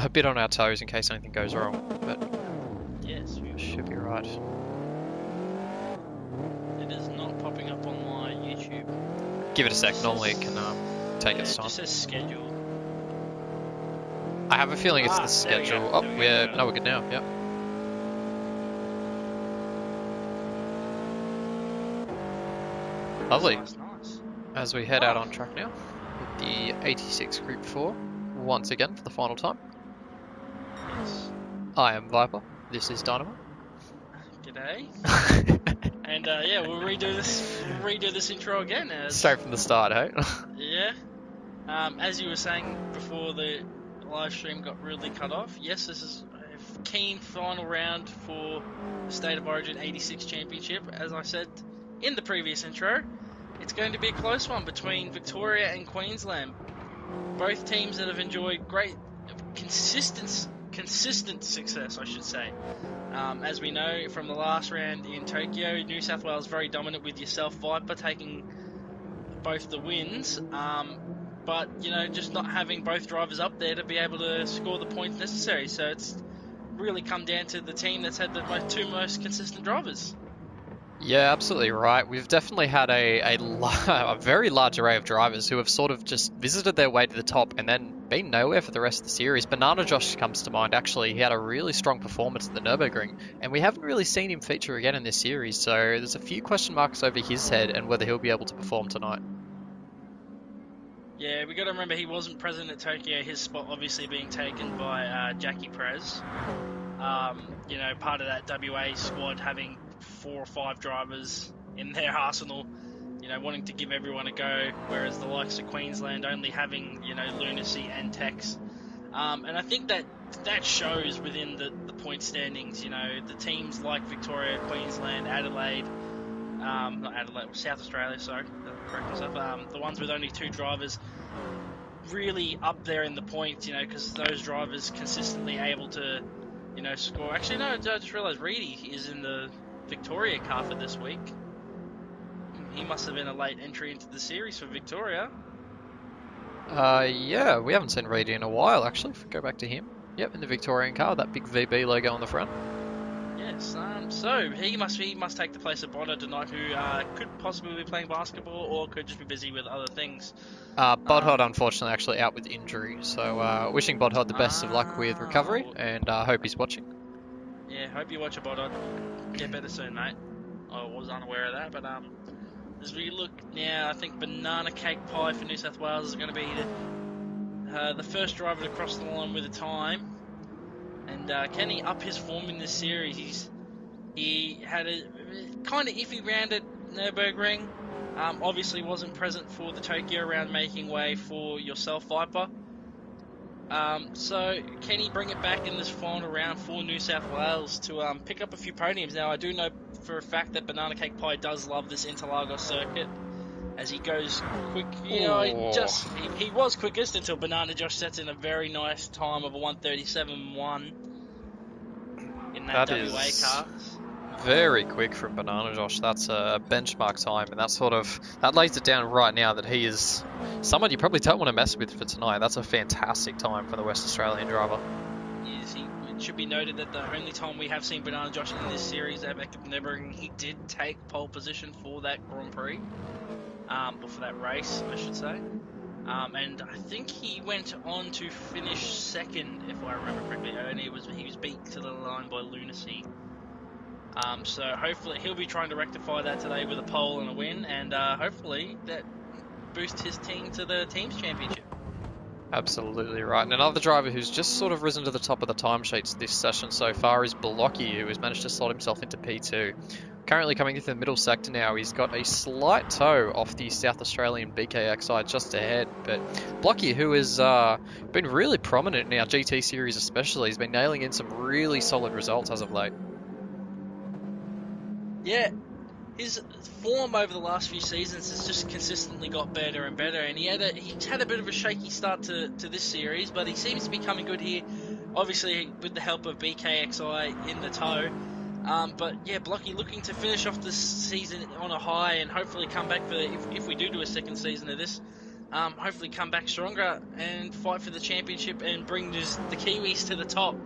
a bit on our toes in case anything goes wrong, but Yes, we should be right. It is not popping up on my YouTube. Give it a sec. Just Normally it says- can take yeah, its it time. just says schedule. I have a feeling it's the There we go. schedule. Oh, There we go. we're good now. Yep. Lovely. Nice, nice. As we head out on track now with the 86 Group 4 once again for the final time. Yes. I am Viper. This is Dynamo. G'day. And yeah, we'll redo this intro again. Straight from the start, hey? Yeah. As you were saying before the live stream got really cut off, yes, this is a keen final round for the State of Origin 86 Championship. As I said in the previous intro, it's going to be a close one between Victoria and Queensland. Both teams that have enjoyed great, consistent success, I should say. As we know from the last round in Tokyo, New South Wales very dominant with yourself, Viper, taking both the wins. But, you know, just not having both drivers up there to be able to score the points necessary. So it's really come down to the team that's had the two most consistent drivers. Yeah, absolutely right. We've definitely had a very large array of drivers who have sort of just visited their way to the top and then been nowhere for the rest of the series. Banana Josh comes to mind, actually. He had a really strong performance at the Nürburgring, and we haven't really seen him feature again in this series, so there's a few question marks over his head and whether he'll be able to perform tonight. Yeah, we got to remember he wasn't present at Tokyo, his spot obviously being taken by Jackie Perez. You know, part of that WA squad having 4 or 5 drivers in their arsenal, you know, wanting to give everyone a go, whereas the likes of Queensland only having, you know, Lunacy and Tex. And I think that shows within the point standings. You know, the teams like Victoria, Queensland, Adelaide, not Adelaide, South Australia, sorry, correct myself, the ones with only 2 drivers really up there in the points, you know, because those drivers consistently able to, you know, score. Actually, no, I just realised Reedy is in the Victoria car for this week. He must have been a late entry into the series for Victoria. Yeah, we haven't seen Reedy in a while, actually. If we go back to him. Yep, in the Victorian car, that big VB logo on the front. Yes, so he must take the place of Bonner tonight, who could possibly be playing basketball or could just be busy with other things. Bodhod, unfortunately, actually out with injury, so wishing Bodhod the best of luck with recovery, and hope he's watching. Yeah, hope you watch it, Bodhod. Get better soon, mate. I was unaware of that, but as we look now, I think Banana Cake Pie for New South Wales is going to be the first driver to cross the line with a time. And can he up his form in this series? He had a kind of iffy round at Nürburgring. Obviously wasn't present for the Tokyo round, making way for yourself, Viper. So can he bring it back in this final round for New South Wales to pick up a few podiums? Now, I do know for a fact that Banana Cake Pie does love this Interlagos circuit, as he goes quick. You know, he was quickest until Banana Josh sets in a very nice time of a 1:37.1 in that WA car. Very quick from Banana Josh. That's a benchmark time, and that lays it down right now that he is someone you probably don't want to mess with for tonight. That's a fantastic time for the West Australian driver. It should be noted that the only time we have seen Banana Josh in this series at Nürburgring, he did take pole position for that Grand Prix, or for that race, I should say. And I think he went on to finish second, if I remember correctly, and he was beat to the line by Lunacy. So hopefully he'll be trying to rectify that today with a pole and a win, and hopefully that boosts his team to the Teams Championship. Absolutely right. And another driver who's just sort of risen to the top of the timesheets this session so far is Blocky, who has managed to slot himself into P2. Currently coming into the middle sector now, he's got a slight toe off the South Australian BKXI just ahead. But Blocky, who has been really prominent in our GT series especially, has been nailing in some really solid results as of late. Yeah, his form over the last few seasons has just consistently got better and better, and he's had a bit of a shaky start to this series, but he seems to be coming good here, obviously with the help of BKXI in the tow. But yeah, Blocky looking to finish off this season on a high and hopefully come back for if we do a second season of this, hopefully come back stronger and fight for the championship and bring the Kiwis to the top.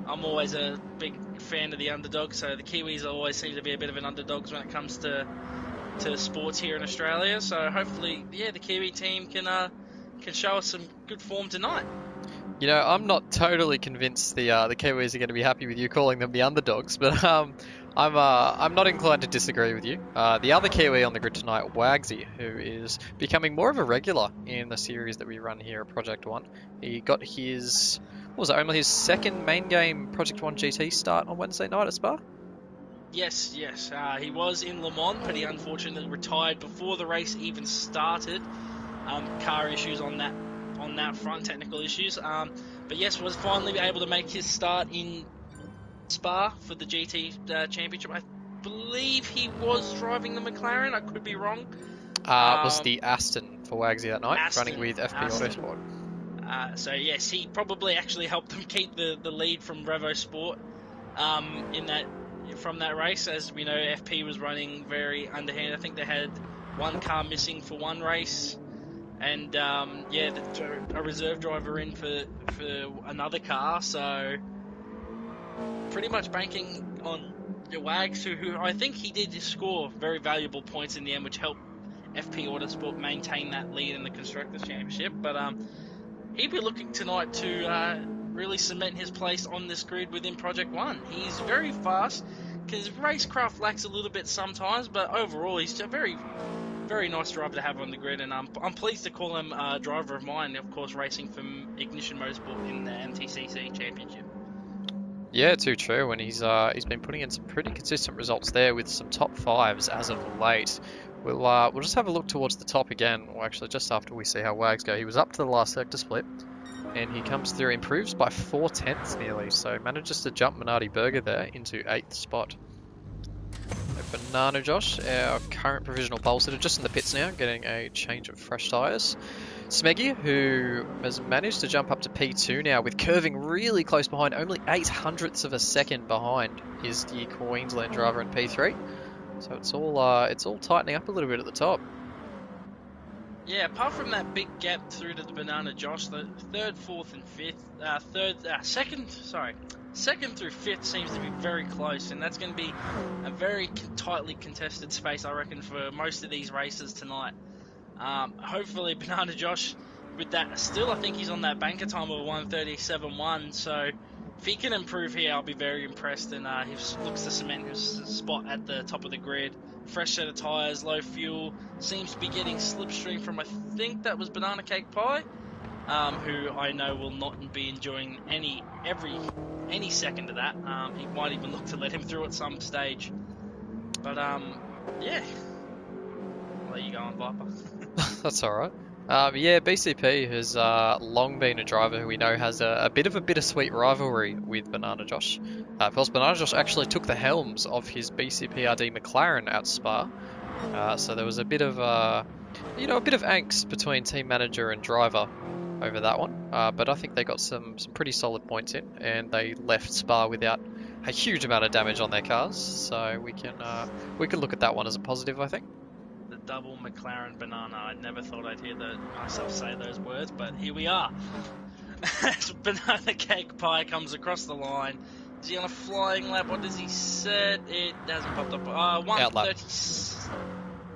I'm always a big fan of the underdog, so the Kiwis always seem to be a bit of an underdogs when it comes to sports here in Australia. So hopefully, yeah, the Kiwi team can show us some good form tonight. You know, I'm not totally convinced the Kiwis are going to be happy with you calling them the underdogs, but I'm not inclined to disagree with you. The other Kiwi on the grid tonight, Wagsy, who is becoming more of a regular in the series that we run here at Project One. He got his, what was it, only his second main game Project One GT start on Wednesday night at Spa. Yes. He was in Le Mans, but he unfortunately retired before the race even started. Car issues on that front, technical issues. But yes, was finally able to make his start in Spa for the GT Championship. I believe he was driving the McLaren. I could be wrong. Was the Aston for Wagsy that night, running with FP Autosport. So yes, he probably actually helped them keep the lead from Revo Sport from that race. As we know, FP was running very underhand. I think they had one car missing for one race, and a reserve driver in for another car. So pretty much banking on Wags, who I think he did score very valuable points in the end, which helped FP Autosport maintain that lead in the Constructors' Championship. But he'd be looking tonight to really cement his place on this grid within Project One. He's very fast, because racecraft lacks a little bit sometimes, but overall he's a very, very nice driver to have on the grid, and I'm pleased to call him a driver of mine, of course, racing for Ignition Motorsport in the MTCC Championship. Yeah, too true, and he's been putting in some pretty consistent results there with some top fives as of late. We'll just have a look towards the top again, or actually just after we see how Wags go. He was up to the last sector split, and he comes through, improves by 4/10 nearly, so manages to jump Minardi Berger there into 8th spot. Banana Josh, our current provisional pole sitter, just in the pits now, getting a change of fresh tyres. Smeggy, who has managed to jump up to P2 now with curving really close behind, only 0.08 of a second behind, is the Queensland driver in P3. So it's all tightening up a little bit at the top. Yeah, apart from that big gap through to the Banana Josh, the third, fourth, and fifth, second through fifth seems to be very close, and that's going to be a very tightly contested space, I reckon, for most of these races tonight. Hopefully, Banana Josh, with that, still I think he's on that banker time of 1:37.1, so if he can improve here, I'll be very impressed, and he looks to cement his spot at the top of the grid. Fresh set of tyres, low fuel, seems to be getting slipstream from, I think that was Banana Cake Pie, who I know will not be enjoying any second of that. He might even look to let him through at some stage. But yeah, I'll let you go on, Viper. That's alright. Yeah, BCP has long been a driver who we know has a bit of a bittersweet rivalry with Banana Josh. Of course, Banana Josh actually took the helms of his BCPRD McLaren at Spa, so there was a bit of a bit of angst between team manager and driver over that one. But I think they got some pretty solid points in, and they left Spa without a huge amount of damage on their cars. So we can look at that one as a positive, I think. The double McLaren banana. I never thought I'd hear myself say those words, but here we are. As Banana Cake Pie comes across the line, is he on a flying lap? What does he said? It hasn't popped up. 130.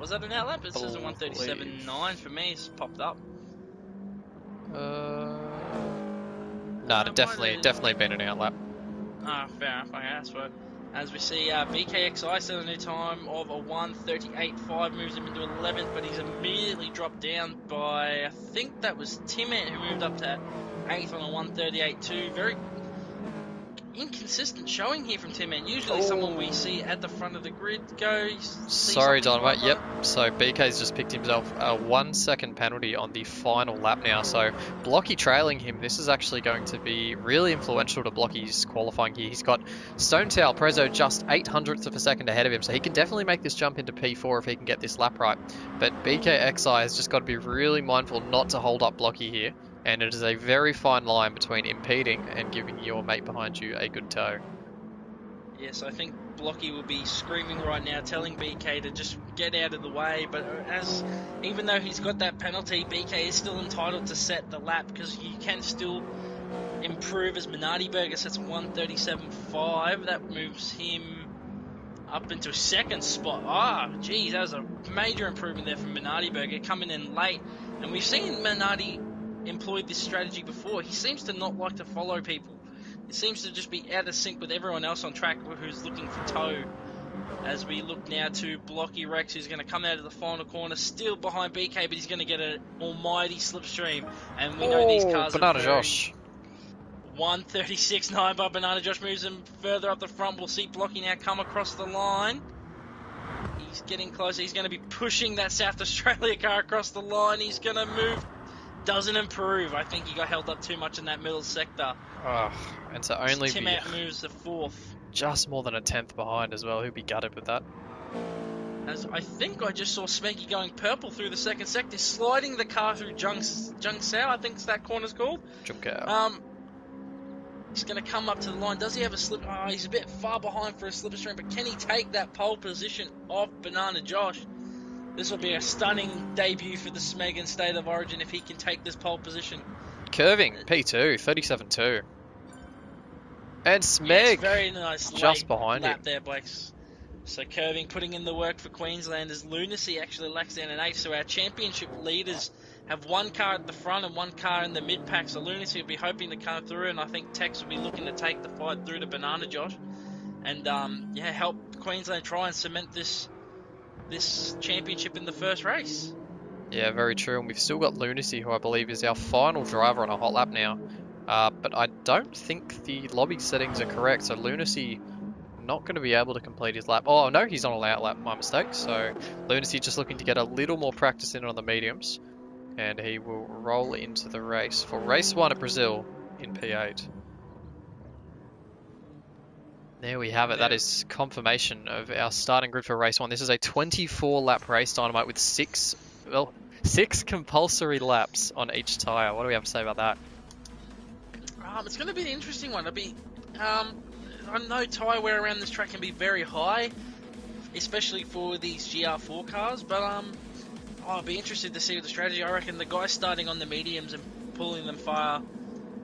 Was that an outlap? It says a 1:37.9 for me. It's popped up. No, definitely been an outlap. Fair enough. Okay, so as we see, BKXI set a new time of a 1:38.5, moves him into 11th, but he's immediately dropped down by, I think that was Timmet, who moved up to 8th on a 1:38.2. Very inconsistent showing here from Timmet. Usually someone we see at the front of the grid goes. Sorry, Donovan. Yep. So BK's just picked himself a 1 second penalty on the final lap now. So Blocky trailing him. This is actually going to be really influential to Blocky's qualifying here. He's got Stonetail Prezzo just 0.08 of a second ahead of him. So he can definitely make this jump into P4 if he can get this lap right. But BKXI has just got to be really mindful not to hold up Blocky here. And it is a very fine line between impeding and giving your mate behind you a good tow. Yes, I think Blocky will be screaming right now, telling BK to just get out of the way. But even though he's got that penalty, BK is still entitled to set the lap because you can still improve as Minardi Burger sets 1:37.5. That moves him up into second spot. Geez, that was a major improvement there from Minardi Burger coming in late. And we've seen Minardi employed this strategy before. He seems to not like to follow people. It seems to just be out of sync with everyone else on track who's looking for toe. As we look now to Blocky Rex, who's going to come out of the final corner, still behind BK, but he's going to get an almighty slipstream. And we know these cars Banana are very... Josh. 1:36.9 by Banana Josh moves him further up the front. We'll see Blocky now come across the line. He's getting closer. He's going to be pushing that South Australia car across the line. He's going to move. Doesn't improve. I think he got held up too much in that middle sector. And to only Tim be out moves to fourth. just more than a tenth behind as well. He'll be gutted with that. As I think I just saw Smeggy going purple through the second sector, sliding the car through Jung Sao, I think that corner's called. Junkao. He's going to come up to the line. Does he have a slip? He's a bit far behind for a slipstream, but can he take that pole position off Banana Josh? This will be a stunning debut for the Smegan State of Origin if he can take this pole position. Curving, P2, 37.2. And Smeg, yes, very nice just behind lap him. there, Blake. So Curving putting in the work for Queenslanders. Lunacy actually lacks down an 8th, so our championship leaders have one car at the front and one car in the mid-pack, so Lunacy will be hoping to come through, and I think Tex will be looking to take the fight through to Banana Josh and help Queensland try and cement this championship in the first race. Yeah, very true, and we've still got Lunacy, who I believe is our final driver on a hot lap now. But I don't think the lobby settings are correct, so Lunacy not going to be able to complete his lap. Oh, no, he's on a layout lap, my mistake. So Lunacy just looking to get a little more practice in on the mediums, and he will roll into the race for race 1 at Brazil in P8. There we have it. That is confirmation of our starting grid for race 1. This is a 24-lap race, Dynamite, with six compulsory laps on each tyre. What do we have to say about that? It's going to be an interesting one. I know tyre wear around this track can be very high, especially for these GR4 cars, but I'd be interested to see the strategy. I reckon the guys starting on the mediums and pulling them far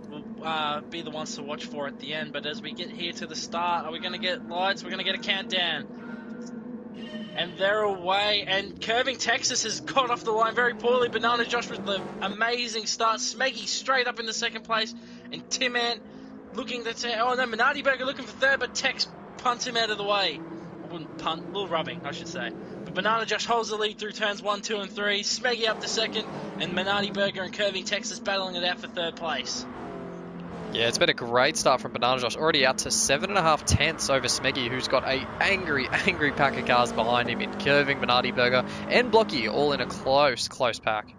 will be the ones to watch for at the end. But as we get here to the start, are we going to get lights? We're going to get a countdown. And they're away. And Curving Texas has got off the line very poorly. Banana Josh with the amazing start. Smeggy straight up in the second place. And Tim Ant looking to Minardi Burger looking for third, but Tex punts him out of the way. I wouldn't punt, a little rubbing, I should say. But Banana Josh holds the lead through turns 1, 2, and 3. Smeggy up to second, and Minardi Burger and Curving Texas battling it out for third place. Yeah, it's been a great start from Banana Josh. Already out to 7.5 tenths over Smeggy, who's got a angry pack of cars behind him in Curving, Minardi Burger, and Blocky, all in a close pack.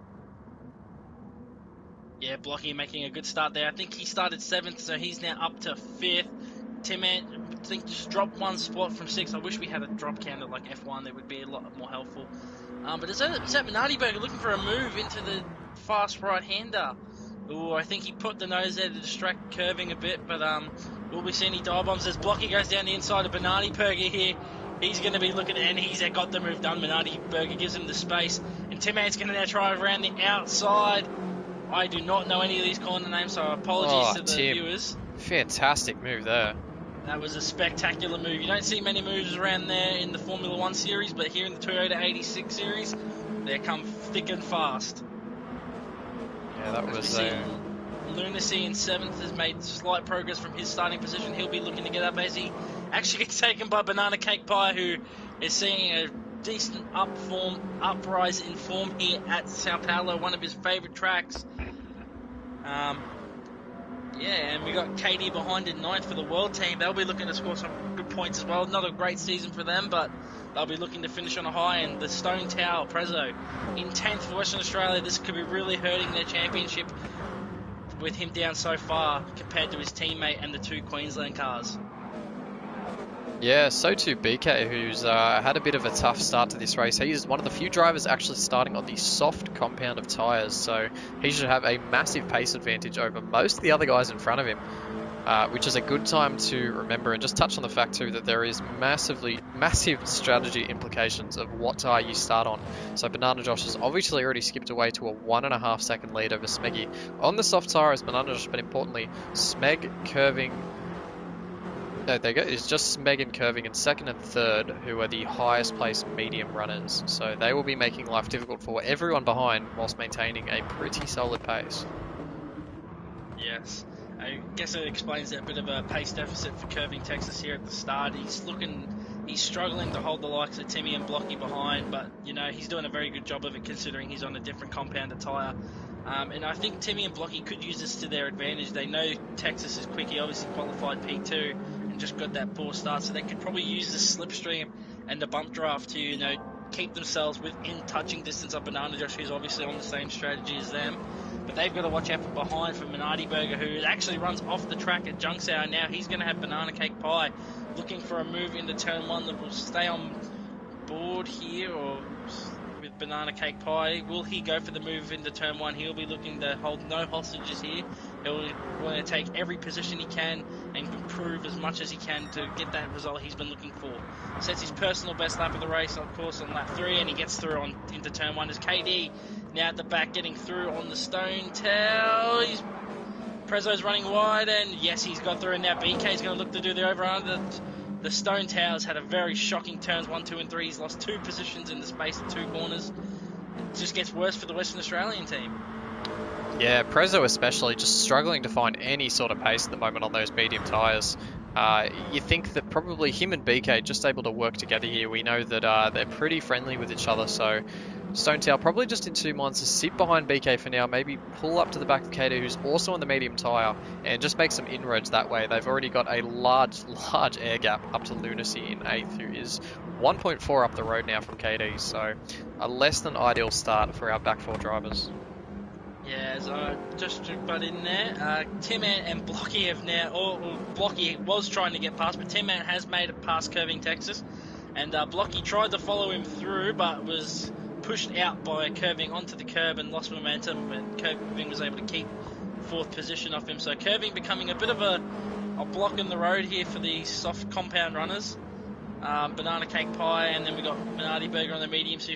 Yeah, Blocky making a good start there. I think he started 7th, so he's now up to 5th. Tim Ant, I think, just dropped one spot from 6th. I wish we had a drop counter like F1. That would be a lot more helpful. But is that Minardi Burger looking for a move into the fast right-hander? Ooh, I think he put the nose there to distract Curving a bit, but will we see any dive bombs as Blocky goes down the inside of Banardi Burger here? He's going to be looking, and he's got the move done. Minardi Burger gives him the space, and Tim Ant's going to now try around the outside. I do not know any of these corner names, so apologies to the viewers. Fantastic move there. That was a spectacular move. You don't see many moves around there in the Formula 1 series, but here in the Toyota 86 series, they come thick and fast. Yeah, that was Lunacy in 7th has made slight progress from his starting position. He'll be looking to get up as he actually gets taken by Banana Cake Pie, who is seeing a decent uprise in form here at Sao Paulo, one of his favourite tracks. And we got Katie behind in 9th for the world team. They'll be looking to score some good points as well. Not a great season for them, but they'll be looking to finish on a high. And the Stone Tower, Prezzo, in 10th for Western Australia. This could be really hurting their championship with him down so far compared to his teammate and the 2 Queensland cars. Yeah, so too BK, who's had a bit of a tough start to this race. He's one of the few drivers actually starting on the soft compound of tyres, so he should have a massive pace advantage over most of the other guys in front of him, which is a good time to remember. And just touch on the fact too that there is massive strategy implications of what tyre you start on. So Banana Josh has obviously already skipped away to a 1.5 second lead over Smeggy on the soft tyre as Banana Josh, but importantly, Smeg curving. There you go. It's just Megan Curving in second and third, who are the highest placed medium runners. So they will be making life difficult for everyone behind whilst maintaining a pretty solid pace. Yes. I guess it explains that bit of a pace deficit for Curving Texas here at the start. He's struggling to hold the likes of Timmy and Blocky behind, but he's doing a very good job of it considering he's on a different compounded tyre. And I think Timmy and Blocky could use this to their advantage. They know Texas is quick. He obviously qualified P2 and just got that poor start, so they could probably use the slipstream and the bump draft to keep themselves within touching distance of Banana Josh, who's obviously on the same strategy as them. But they've got to watch out from behind for Minardi Burger, who actually runs off the track at Junkshour. Now he's going to have Banana Cake Pie looking for a move into turn one that will stay on board here, or with Banana Cake Pie. Will he go for the move into turn one? He'll be looking to hold no hostages here. He'll want to take every position he can and improve as much as he can to get that result he's been looking for. Sets his personal best lap of the race, of course, on lap 3, and he gets through into turn 1 as KD now at the back getting through on the stone tail. Prezzo's running wide, and yes, he's got through, and now BK's going to look to do the over-under. The Stone Towers had a very shocking turns 1, 2, and 3. He's lost 2 positions in the space of 2 corners. It just gets worse for the Western Australian team. Yeah, Prezzo especially just struggling to find any sort of pace at the moment on those medium tyres. You think that probably him and BK just able to work together here. We know that they're pretty friendly with each other, so Stonetail probably just in 2 minds to sit behind BK for now, maybe pull up to the back of KD, who's also on the medium tyre, and just make some inroads that way. They've already got a large air gap up to Lunacy in 8th, who is 1.4 up the road now from KD, so a less than ideal start for our back 4 drivers. Yeah, so just to butt in there, Tim Ant and Blocky have now, or Blocky was trying to get past, but Tim Ant has made it past Curving Texas, and Blocky tried to follow him through, but was pushed out by Curving onto the curb and lost momentum, and Curving was able to keep 4th position off him. So Curving becoming a bit of a block in the road here for the soft compound runners. Banana Cake Pie, and then we got Minardi Burger on the medium, so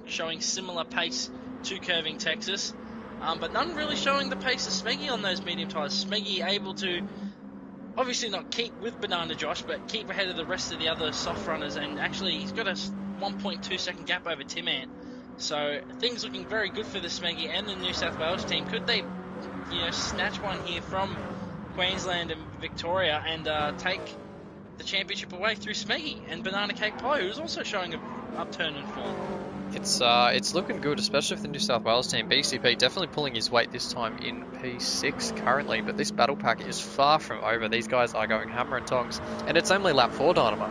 showing similar pace to Curving Texas. But none really showing the pace of Smeggy on those medium tyres. Smeggy able to obviously not keep with Banana Josh, but keep ahead of the rest of the other soft runners, and actually he's got a 1.2 second gap over Tim Ant. So things looking very good for the Smeggy and the New South Wales team. Could they snatch one here from Queensland and Victoria and take the championship away through Smeggy and Banana Cake Pie, who's also showing an upturn in form? It's looking good, especially for the New South Wales team. BCP definitely pulling his weight this time in P6 currently, but this battle pack is far from over. These guys are going hammer and tongs, and it's only lap 4 Dynamo.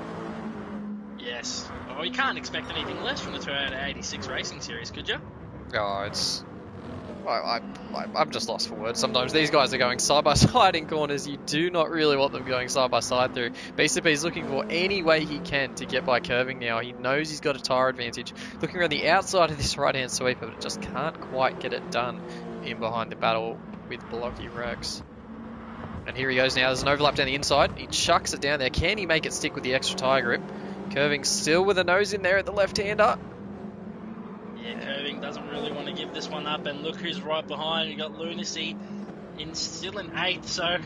Yes. Well, you can't expect anything less from the Toyota 86 Racing Series, could you? Oh, it's... I'm just lost for words. Sometimes these guys are going side by side in corners. You do not really want them going side by side through. BCP is looking for any way he can to get by Curving now. He knows he's got a tyre advantage. Looking around the outside of this right-hand sweeper, but just can't quite get it done in behind the battle with Blocky Rex. And here he goes now. There's an overlap down the inside. He chucks it down there. Can he make it stick with the extra tyre grip? Curving still with a nose in there at the left-hander. Yeah, Curving doesn't really want to give this one up, and look who's right behind. You got Lunacy still in 8th, so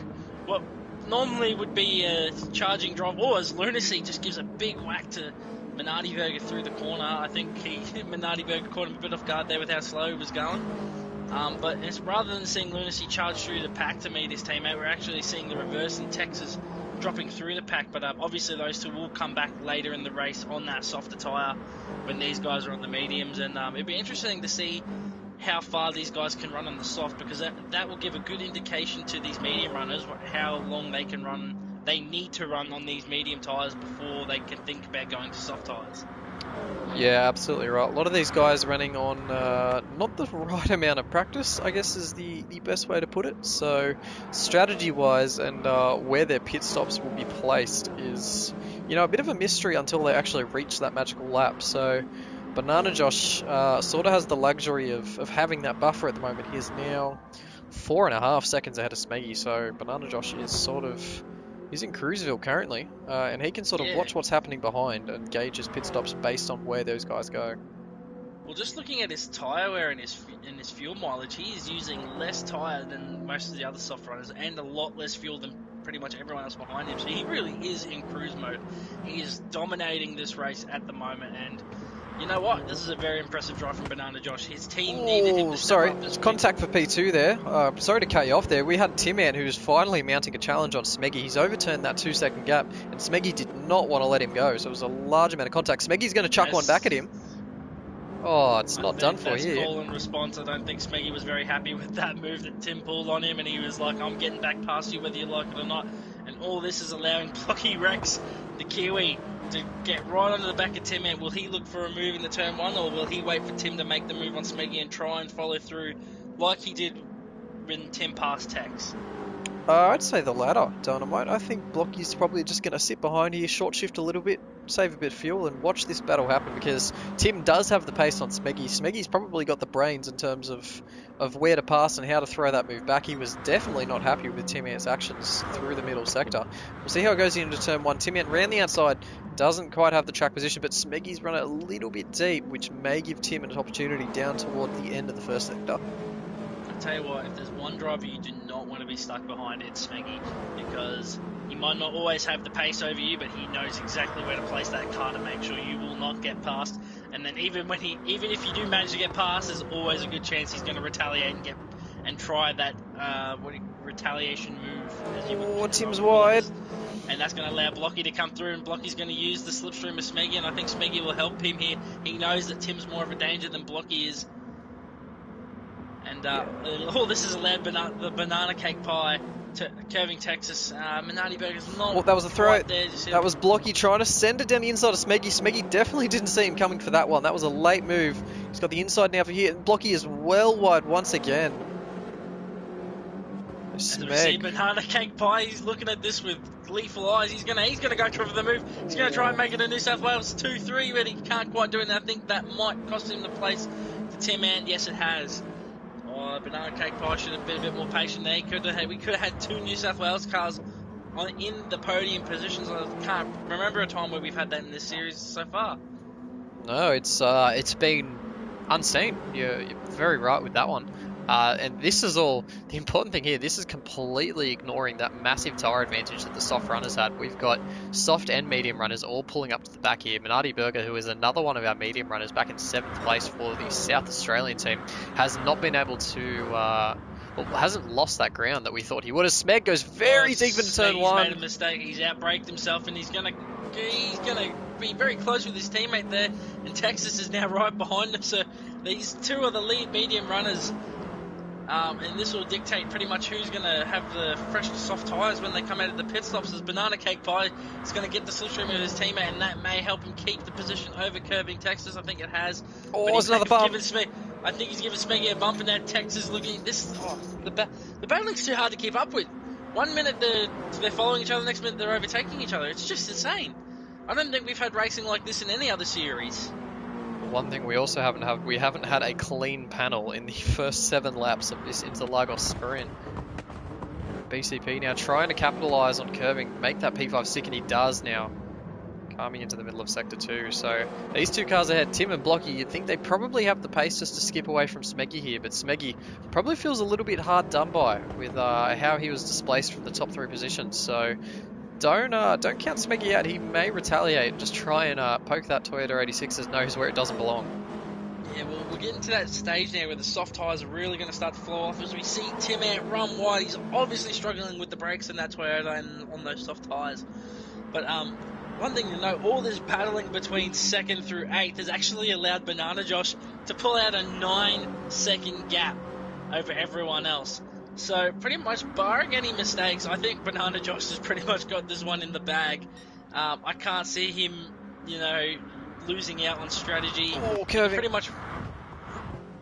what normally would be a charging drive, or as Lunacy just gives a big whack to Minardi Burger through the corner. I think Minardi Burger caught him a bit off guard there with how slow he was going. But it's, rather than seeing Lunacy charge through the pack to meet his teammate, we're actually seeing the reverse in Texas dropping through the pack. But obviously those two will come back later in the race on that softer tyre when these guys are on the mediums. And it'd be interesting to see how far these guys can run on the soft, because that will give a good indication to these medium runners how long they can run. They need to run on these medium tyres before they can think about going to soft tyres. Yeah, absolutely right. A lot of these guys running on not the right amount of practice, I guess is the best way to put it. So strategy-wise and where their pit stops will be placed is you know, a bit of a mystery until they actually reach that magical lap. So Banana Josh sort of has the luxury of having that buffer at the moment. He is now 4.5 seconds ahead of Smeggy, so Banana Josh is he's in Cruiseville currently, and he can sort of Yeah. watch what's happening behind and gauge his pit stops based on where those guys go. Well, just looking at his tyre wear and his fuel mileage, he is using less tyre than most of the other soft runners, and a lot less fuel than pretty much everyone else behind him. So he really is in cruise mode. He is dominating this race at the moment, and you know what? This is a very impressive drive from Banana Josh. His team needed him Oh, to step sorry, up this week. contact for P2 there. Sorry to cut you off there. We had Tim Man who's finally mounting a challenge on Smeggy. He's overturned that 2 second gap, and Smeggy did not want to let him go, so it was a large amount of contact. Smeggy's going to chuck one back at As him. Oh, it's I not done think for that's here. call and response. I don't think Smeggy was very happy with that move that Tim pulled on him, and he was like, I'm getting back past you whether you like it or not. And all this is allowing Blocky Rex, the Kiwi, to get right onto the back of Tim. And will he look for a move in the turn one, or will he wait for Tim to make the move on Smeggy and try and follow through like he did when Tim passed Tex? I'd say the latter, Dynamite. I think Blocky's probably just going to sit behind here, short shift a little bit, save a bit of fuel, and watch this battle happen because Tim does have the pace on Smeggy. Smeggy's probably got the brains in terms of where to pass and how to throw that move back. He was definitely not happy with Tim Ant's actions through the middle sector. We'll see how it goes into turn one. Tim Ant ran the outside, doesn't quite have the track position, but Smeggy's run it a little bit deep, which may give Tim an opportunity down toward the end of the first sector. I tell you what, if there's one driver you do not want to be stuck behind, it's Smeggy, because he might not always have the pace over you, but he knows exactly where to place that car to make sure you will not get past. And then even if you do manage to get past, there's always a good chance he's going to retaliate and try that retaliation move, as you Oh, would Tim's call it. wide. And that's going to allow Blocky to come through, and Blocky's going to use the slipstream of Smeggy, and I think Smeggy will help him here. He knows that Tim's more of a danger than Blocky is. And this has allowed the banana cake pie to Curving Texas. Minardi Burger's not. Well, that was a throw. There, That was Blocky trying to send it down the inside of Smeggy. Smeggy definitely didn't see him coming for that one. That was a late move. He's got the inside now for here. And Blocky is well wide once again. As we see Banana Cake Pie, he's looking at this with gleeful eyes. He's gonna go for the move. He's gonna try and make it a New South Wales 2-3, but he can't quite do it. And I think that might cost him the place to Tim Ant. Yes, it has. Banana Cake Pie should have been a bit more patient there. We could have had two New South Wales cars in the podium positions. I can't remember a time where we've had that in this series so far. No, it's been unseen. You're very right with that one. And this is all, the important thing here, this is completely ignoring that massive tyre advantage that the soft runners had. We've got soft and medium runners all pulling up to the back here. Minardi Burger, who is another one of our medium runners back in 7th place for the South Australian team, has not been able to, hasn't lost that ground that we thought he would. As Smeg goes very deep into turn one. He's made a mistake. He's outbraked himself, and he's gonna be very close with his teammate there. And Texas is now right behind him. So these two are the lead medium runners. And this will dictate pretty much who's going to have the fresh soft tyres when they come out of the pit stops. As Banana Cake Pie is going to get the slipstream of his teammate, and that may help him keep the position over Curving Texas. I think it has. Oh, there's another bump. I think he's given Smeggy a bump, and now Texas looking. The battling's too hard to keep up with. 1 minute they're following each other, next minute they're overtaking each other. It's just insane. I don't think we've had racing like this in any other series. One thing we also haven't had a clean panel in the first 7 laps of this Interlagos sprint. BCP now trying to capitalise on curving, make that P5 stick, and he does now. Coming into the middle of sector 2. So these two cars ahead, Tim and Blocky, you'd think they probably have the pace just to skip away from Smeggy here, but Smeggy probably feels a little bit hard done by with how he was displaced from the top 3 positions. So don't count Smeggy out. He may retaliate and just try and poke that Toyota 86's nose where it doesn't belong. Yeah, well, we're getting to that stage now where the soft tyres are really going to start to flow off. As we see Tim Ant run wide, he's obviously struggling with the brakes in that Toyota and on those soft tyres. But one thing to note, all this battling between 2nd through 8th has actually allowed Banana Josh to pull out a 9-second gap over everyone else. So pretty much barring any mistakes, I think Banana Josh has pretty much got this one in the bag. I can't see him, losing out on strategy. Oh, curving. Pretty much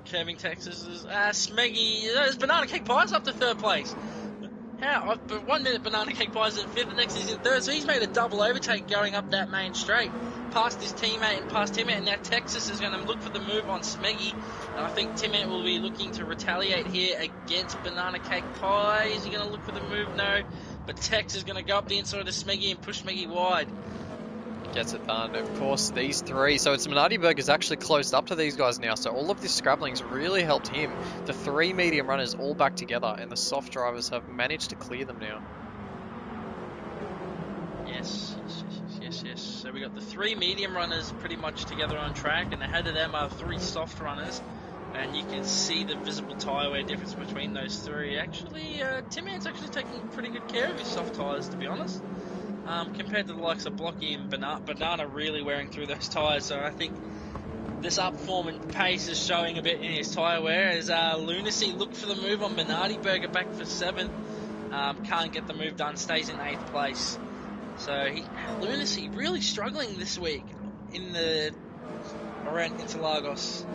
Curving Texas is Smeggy. Banana Cake Pie's up to 3rd place. How? But 1 minute Banana Cake Pie's in 5th, the next he's in 3rd, so he's made a double overtake going up that main straight. Past his teammate and past Tim Ant, and now Texas is going to look for the move on Smeggy. And I think Tim Ant will be looking to retaliate here against Banana Cake Pie. Is he going to look for the move? No. But Tex is going to go up the inside of Smeggy and push Smeggy wide. Gets it done. Of course, these three. So it's Minardi Burger's actually closed up to these guys now. So all of this scrabbling's really helped him. The three medium runners all back together, and the soft drivers have managed to clear them now. Yes. So we got the three medium runners pretty much together on track, and ahead of them are three soft runners. And you can see the visible tyre wear difference between those three. Actually, Tim Ant's actually taking pretty good care of his soft tyres, to be honest. Compared to the likes of Blocky and Banana really wearing through those tyres. So I think this up form and pace is showing a bit in his tyre wear. As Lunacy looked for the move on Minardi Burger back for 7th. Can't get the move done, stays in 8th place. So Lunacy really struggling this week around Interlagos.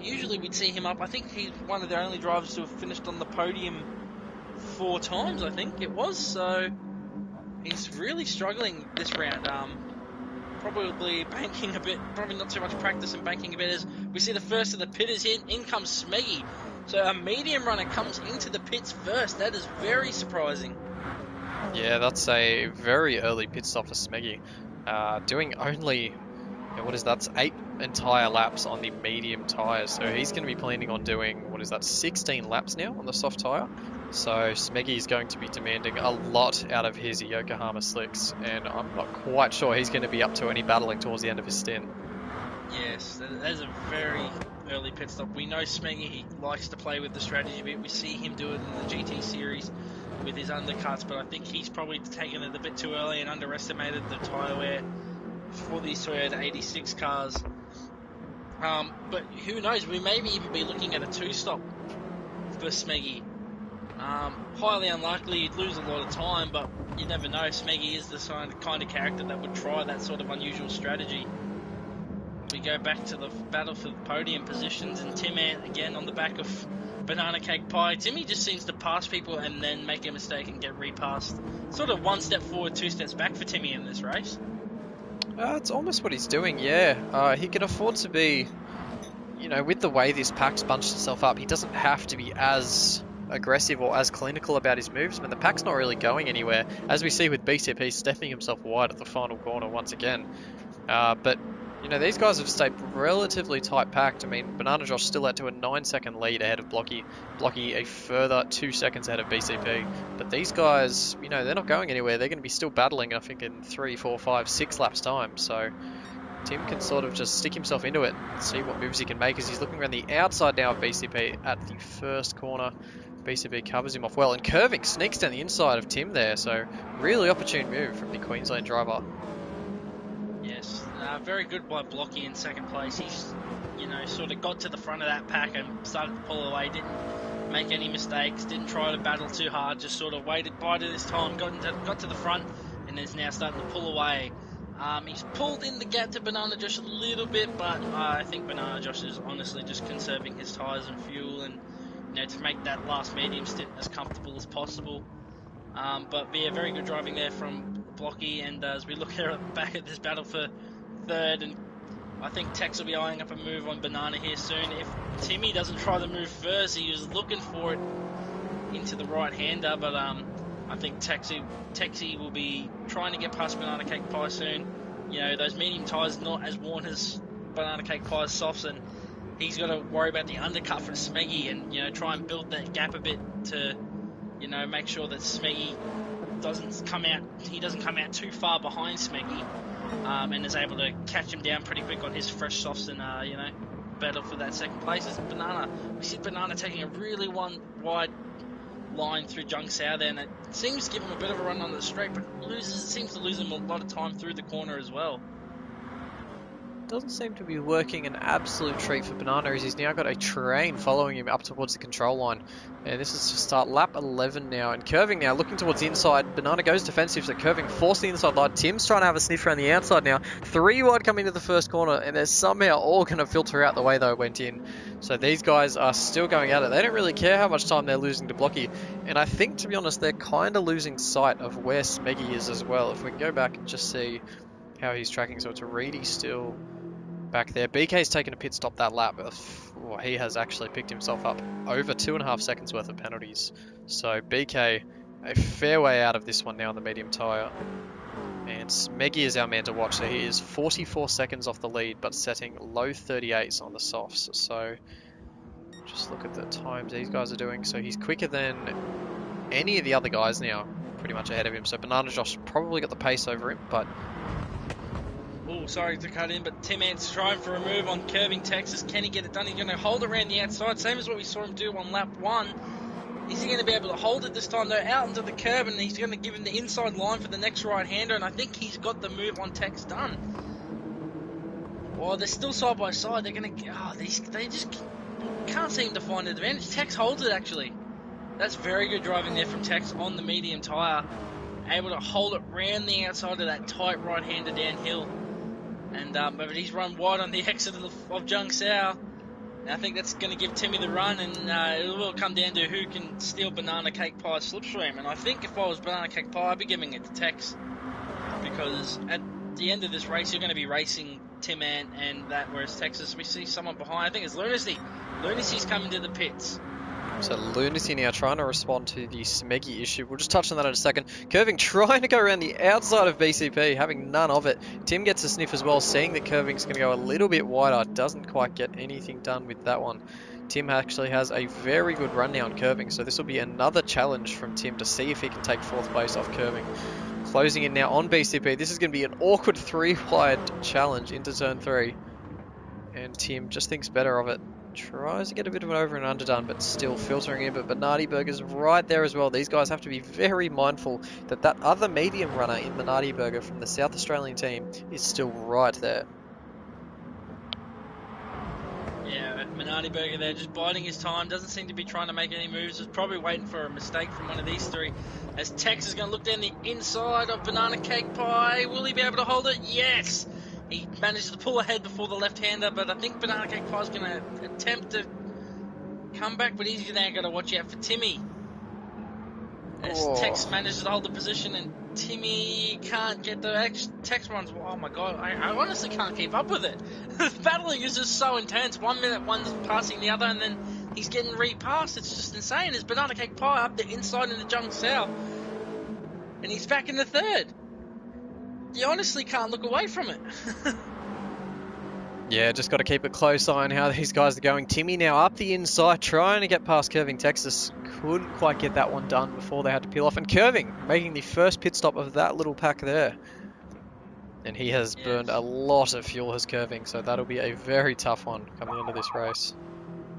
Usually we'd see him up. I think he's one of the only drivers to have finished on the podium 4 times, I think it was. So he's really struggling this round. Probably banking a bit, probably not too much practice and banking a bit as we see the first of the pitters in comes Smeggy. So a medium runner comes into the pits first. That is very surprising. Yeah, that's a very early pit stop for Smeggy. Doing only, that's 8 entire laps on the medium tyres. So he's going to be planning on doing, 16 laps now on the soft tyre. So Smeggy is going to be demanding a lot out of his Yokohama slicks, and I'm not quite sure he's going to be up to any battling towards the end of his stint. Yes, that is a very early pit stop. We know Smeggy, he likes to play with the strategy bit. We see him do it in the GT series with his undercuts, but I think he's probably taken it a bit too early and underestimated the tyre wear for these Toyota 86 cars. But who knows, we may even be looking at a 2-stop for Smeggy. Highly unlikely, you'd lose a lot of time, but you never know. Smeggy is the kind of character that would try that sort of unusual strategy. We go back to the battle for the podium positions, and Tim Ant again on the back of Banana Cake Pie. Timmy just seems to pass people and then make a mistake and get repassed. Sort of 1 step forward, 2 steps back for Timmy in this race. It's almost what he's doing, yeah. He can afford to be, with the way this pack's bunched itself up, he doesn't have to be as aggressive or as clinical about his moves. I mean, the pack's not really going anywhere. As we see with BCP stepping himself wide at the final corner once again. But these guys have stayed relatively tight packed. I mean, Banana Josh still led to a 9-second lead ahead of Blocky. Blocky a further 2 seconds ahead of BCP. But these guys, they're not going anywhere. They're going to be still battling, I think, in 3, 4, 5, 6 laps time. So Tim can sort of just stick himself into it and see what moves he can make as he's looking around the outside now of BCP at the first corner. BCP covers him off well, and curving sneaks down the inside of Tim there. So really opportune move from the Queensland driver. Yes, very good by Blocky in 2nd place. He's, sort of got to the front of that pack and started to pull away. Didn't make any mistakes. Didn't try to battle too hard. Just sort of bided his time. Got to the front and is now starting to pull away. He's pulled in the gap to Banana Josh a little bit, but I think Banana Josh is honestly just conserving his tyres and fuel and to make that last medium stint as comfortable as possible. But yeah, very good driving there from Blocky, and as we look back at this battle for 3rd, and I think Tex will be eyeing up a move on Banana here soon. If Timmy doesn't try the move first, he was looking for it into the right-hander, but I think Texie will be trying to get past Banana Cake Pie soon. Those medium tyres not as worn as Banana Cake Pie's softs, and he's got to worry about the undercut for Smeggy and, try and build that gap a bit to, make sure that Smeggy doesn't come out too far behind Smeggy, and is able to catch him down pretty quick on his fresh softs and, battle for that 2nd place. Is Banana. We see Banana taking a really wide line through Jung Sao there, and it seems to give him a bit of a run on the straight, but seems to lose him a lot of time through the corner as well. doesn't seem to be working an absolute treat for Banana as he's now got a train following him up towards the control line. And this is to start lap 11 now. And Curving now looking towards the inside. Banana goes defensive, so Curving forced the inside line. Tim's trying to have a sniff around the outside now. 3 wide coming into the first corner, and they're somehow all going to filter out the way they went in. So these guys are still going at it. They don't really care how much time they're losing to Blocky. And I think, to be honest, they're kind of losing sight of where Smeggy is as well. If we can go back and just see how he's tracking. So it's a Reedy still back there. BK's taken a pit stop that lap. Oh, he has actually picked himself up over 2.5 seconds worth of penalties. So BK, a fair way out of this one now on the medium tyre. And Smeggy is our man to watch. So he is 44 seconds off the lead, but setting low 38s on the softs. So just look at the times these guys are doing. So he's quicker than any of the other guys now, pretty much ahead of him. So Banana Josh probably got the pace over him, but Oh, sorry to cut in, but Tim Ant's trying for a move on Curving Texas. Can he get it done? He's going to hold around the outside, same as what we saw him do on lap 1. Is he going to be able to hold it this time, though? Out into the curb, and he's going to give him the inside line for the next right-hander, and I think he's got the move on Tex done. Well, they're still side by side. They're going to... Oh, they just can't seem to find an advantage. Tex holds it, actually. That's very good driving there from Tex on the medium tyre. Able to hold it round the outside of that tight right-hander downhill. And but he's run wide on the exit of Jung Sao. And I think that's going to give Timmy the run, and it will come down to who can steal Banana Cake Pie's slipstream. And I think if I was Banana Cake Pie, I'd be giving it to Tex, because at the end of this race, you're going to be racing Tim Ant and that, whereas Texas, we see someone behind. I think it's Lunacy. Lunacy's coming to the pits. So Lunacy now trying to respond to the Smeggy issue. We'll just touch on that in a second. Curving trying to go around the outside of BCP, having none of it. Tim gets a sniff as well, seeing that Curving's going to go a little bit wider. Doesn't quite get anything done with that one. Tim actually has a very good run now on Curving, so this will be another challenge from Tim to see if he can take 4th place off Curving. Closing in now on BCP. This is going to be an awkward 3-wide challenge into turn 3. And Tim just thinks better of it. Tries to get a bit of an over and underdone, but still filtering in. But Bernardi Burger's right there as well. These guys have to be very mindful that that other medium runner in Bernardi Burger from the South Australian team is still right there. Yeah, Minardi Burger there just biding his time. Doesn't seem to be trying to make any moves. Is probably waiting for a mistake from one of these three. As Tex is going to look down the inside of Banana Cake Pie. Will he be able to hold it? Yes! He manages to pull ahead before the left-hander, but I think Banana Cake Pie is going to attempt to come back, but he's now got to watch out for Timmy. As Tex manages to hold the position, and Timmy can't get the Tex runs. Oh my god, I honestly can't keep up with it. The battling is just so intense. 1 minute one's passing the other, and then he's getting repassed. It's just insane. There's Banana Cake Pie up the inside in the Jung South, and he's back in the 3rd. You honestly can't look away from it. Yeah, just got to keep a close eye on how these guys are going. Timmy now up the inside, trying to get past Curving Texas. Couldn't quite get that one done before they had to peel off. And Curving making the first pit stop of that little pack there. And he has burned a lot of fuel, has Curving, so that'll be a very tough one coming into this race.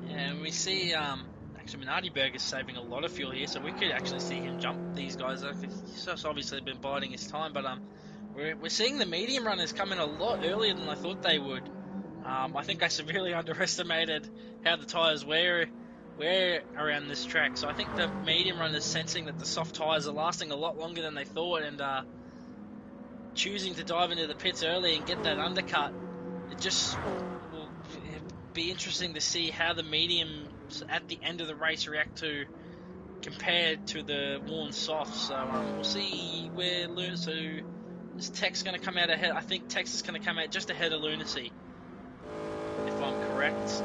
Yeah, and we see, actually Minardi Burger's saving a lot of fuel here, so we could actually see him jump these guys. He's obviously been biding his time, but we're seeing the medium runners come in a lot earlier than I thought they would. I think I severely underestimated how the tyres wear around this track. So I think the medium runners sensing that the soft tyres are lasting a lot longer than they thought, and choosing to dive into the pits early and get that undercut. It just will be interesting to see how the mediums at the end of the race react to compared to the worn softs. So we'll see where Lunacy. Is Tex going to come out ahead? I think Tex is going to come out just ahead of Lunacy, if I'm correct.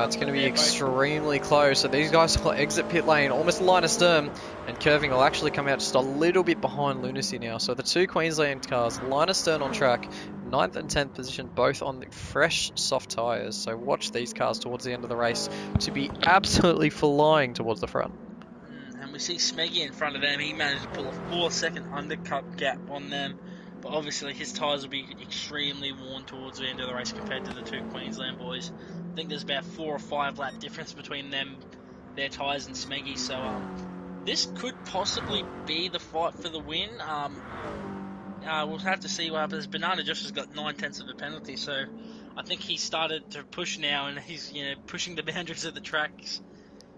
It's going to be extremely close. So these guys will exit pit lane, almost line astern, and Curving will actually come out just a little bit behind Lunacy now. So the two Queensland cars, line astern on track, 9th and 10th position, both on the fresh soft tyres. So watch these cars towards the end of the race to be absolutely flying towards the front. And we see Smeggy in front of them. He managed to pull a 4-second undercut gap on them. But obviously his tyres will be extremely worn towards the end of the race compared to the two Queensland boys. I think there's about 4 or 5 lap difference between them, their tyres and Smeggy. So this could possibly be the fight for the win. we'll have to see what happens. Banana Josh has got 9/10 of a penalty, so I think he started to push now, and he's pushing the boundaries of the tracks.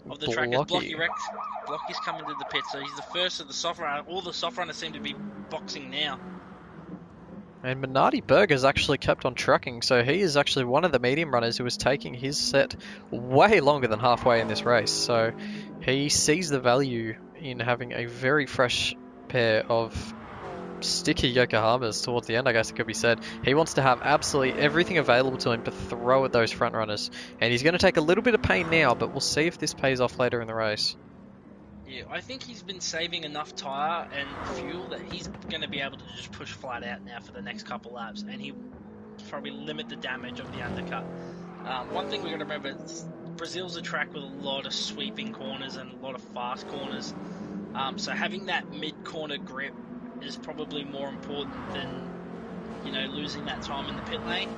As Blocky's coming to the pit, so he's the first of the soft runner. All the soft runners seem to be boxing now. And Minardi Berg has actually kept on trucking, so he is actually one of the medium runners who is taking his set way longer than halfway in this race. So he sees the value in having a very fresh pair of sticky Yokohamas towards the end, I guess it could be said. He wants to have absolutely everything available to him to throw at those front runners. And he's going to take a little bit of pain now, but we'll see if this pays off later in the race. Yeah, I think he's been saving enough tyre and fuel that he's going to be able to just push flat out now for the next couple laps, and he probably limit the damage of the undercut. One thing we got to remember is Brazil's a track with a lot of sweeping corners and a lot of fast corners, so having that mid-corner grip is probably more important than losing that time in the pit lane.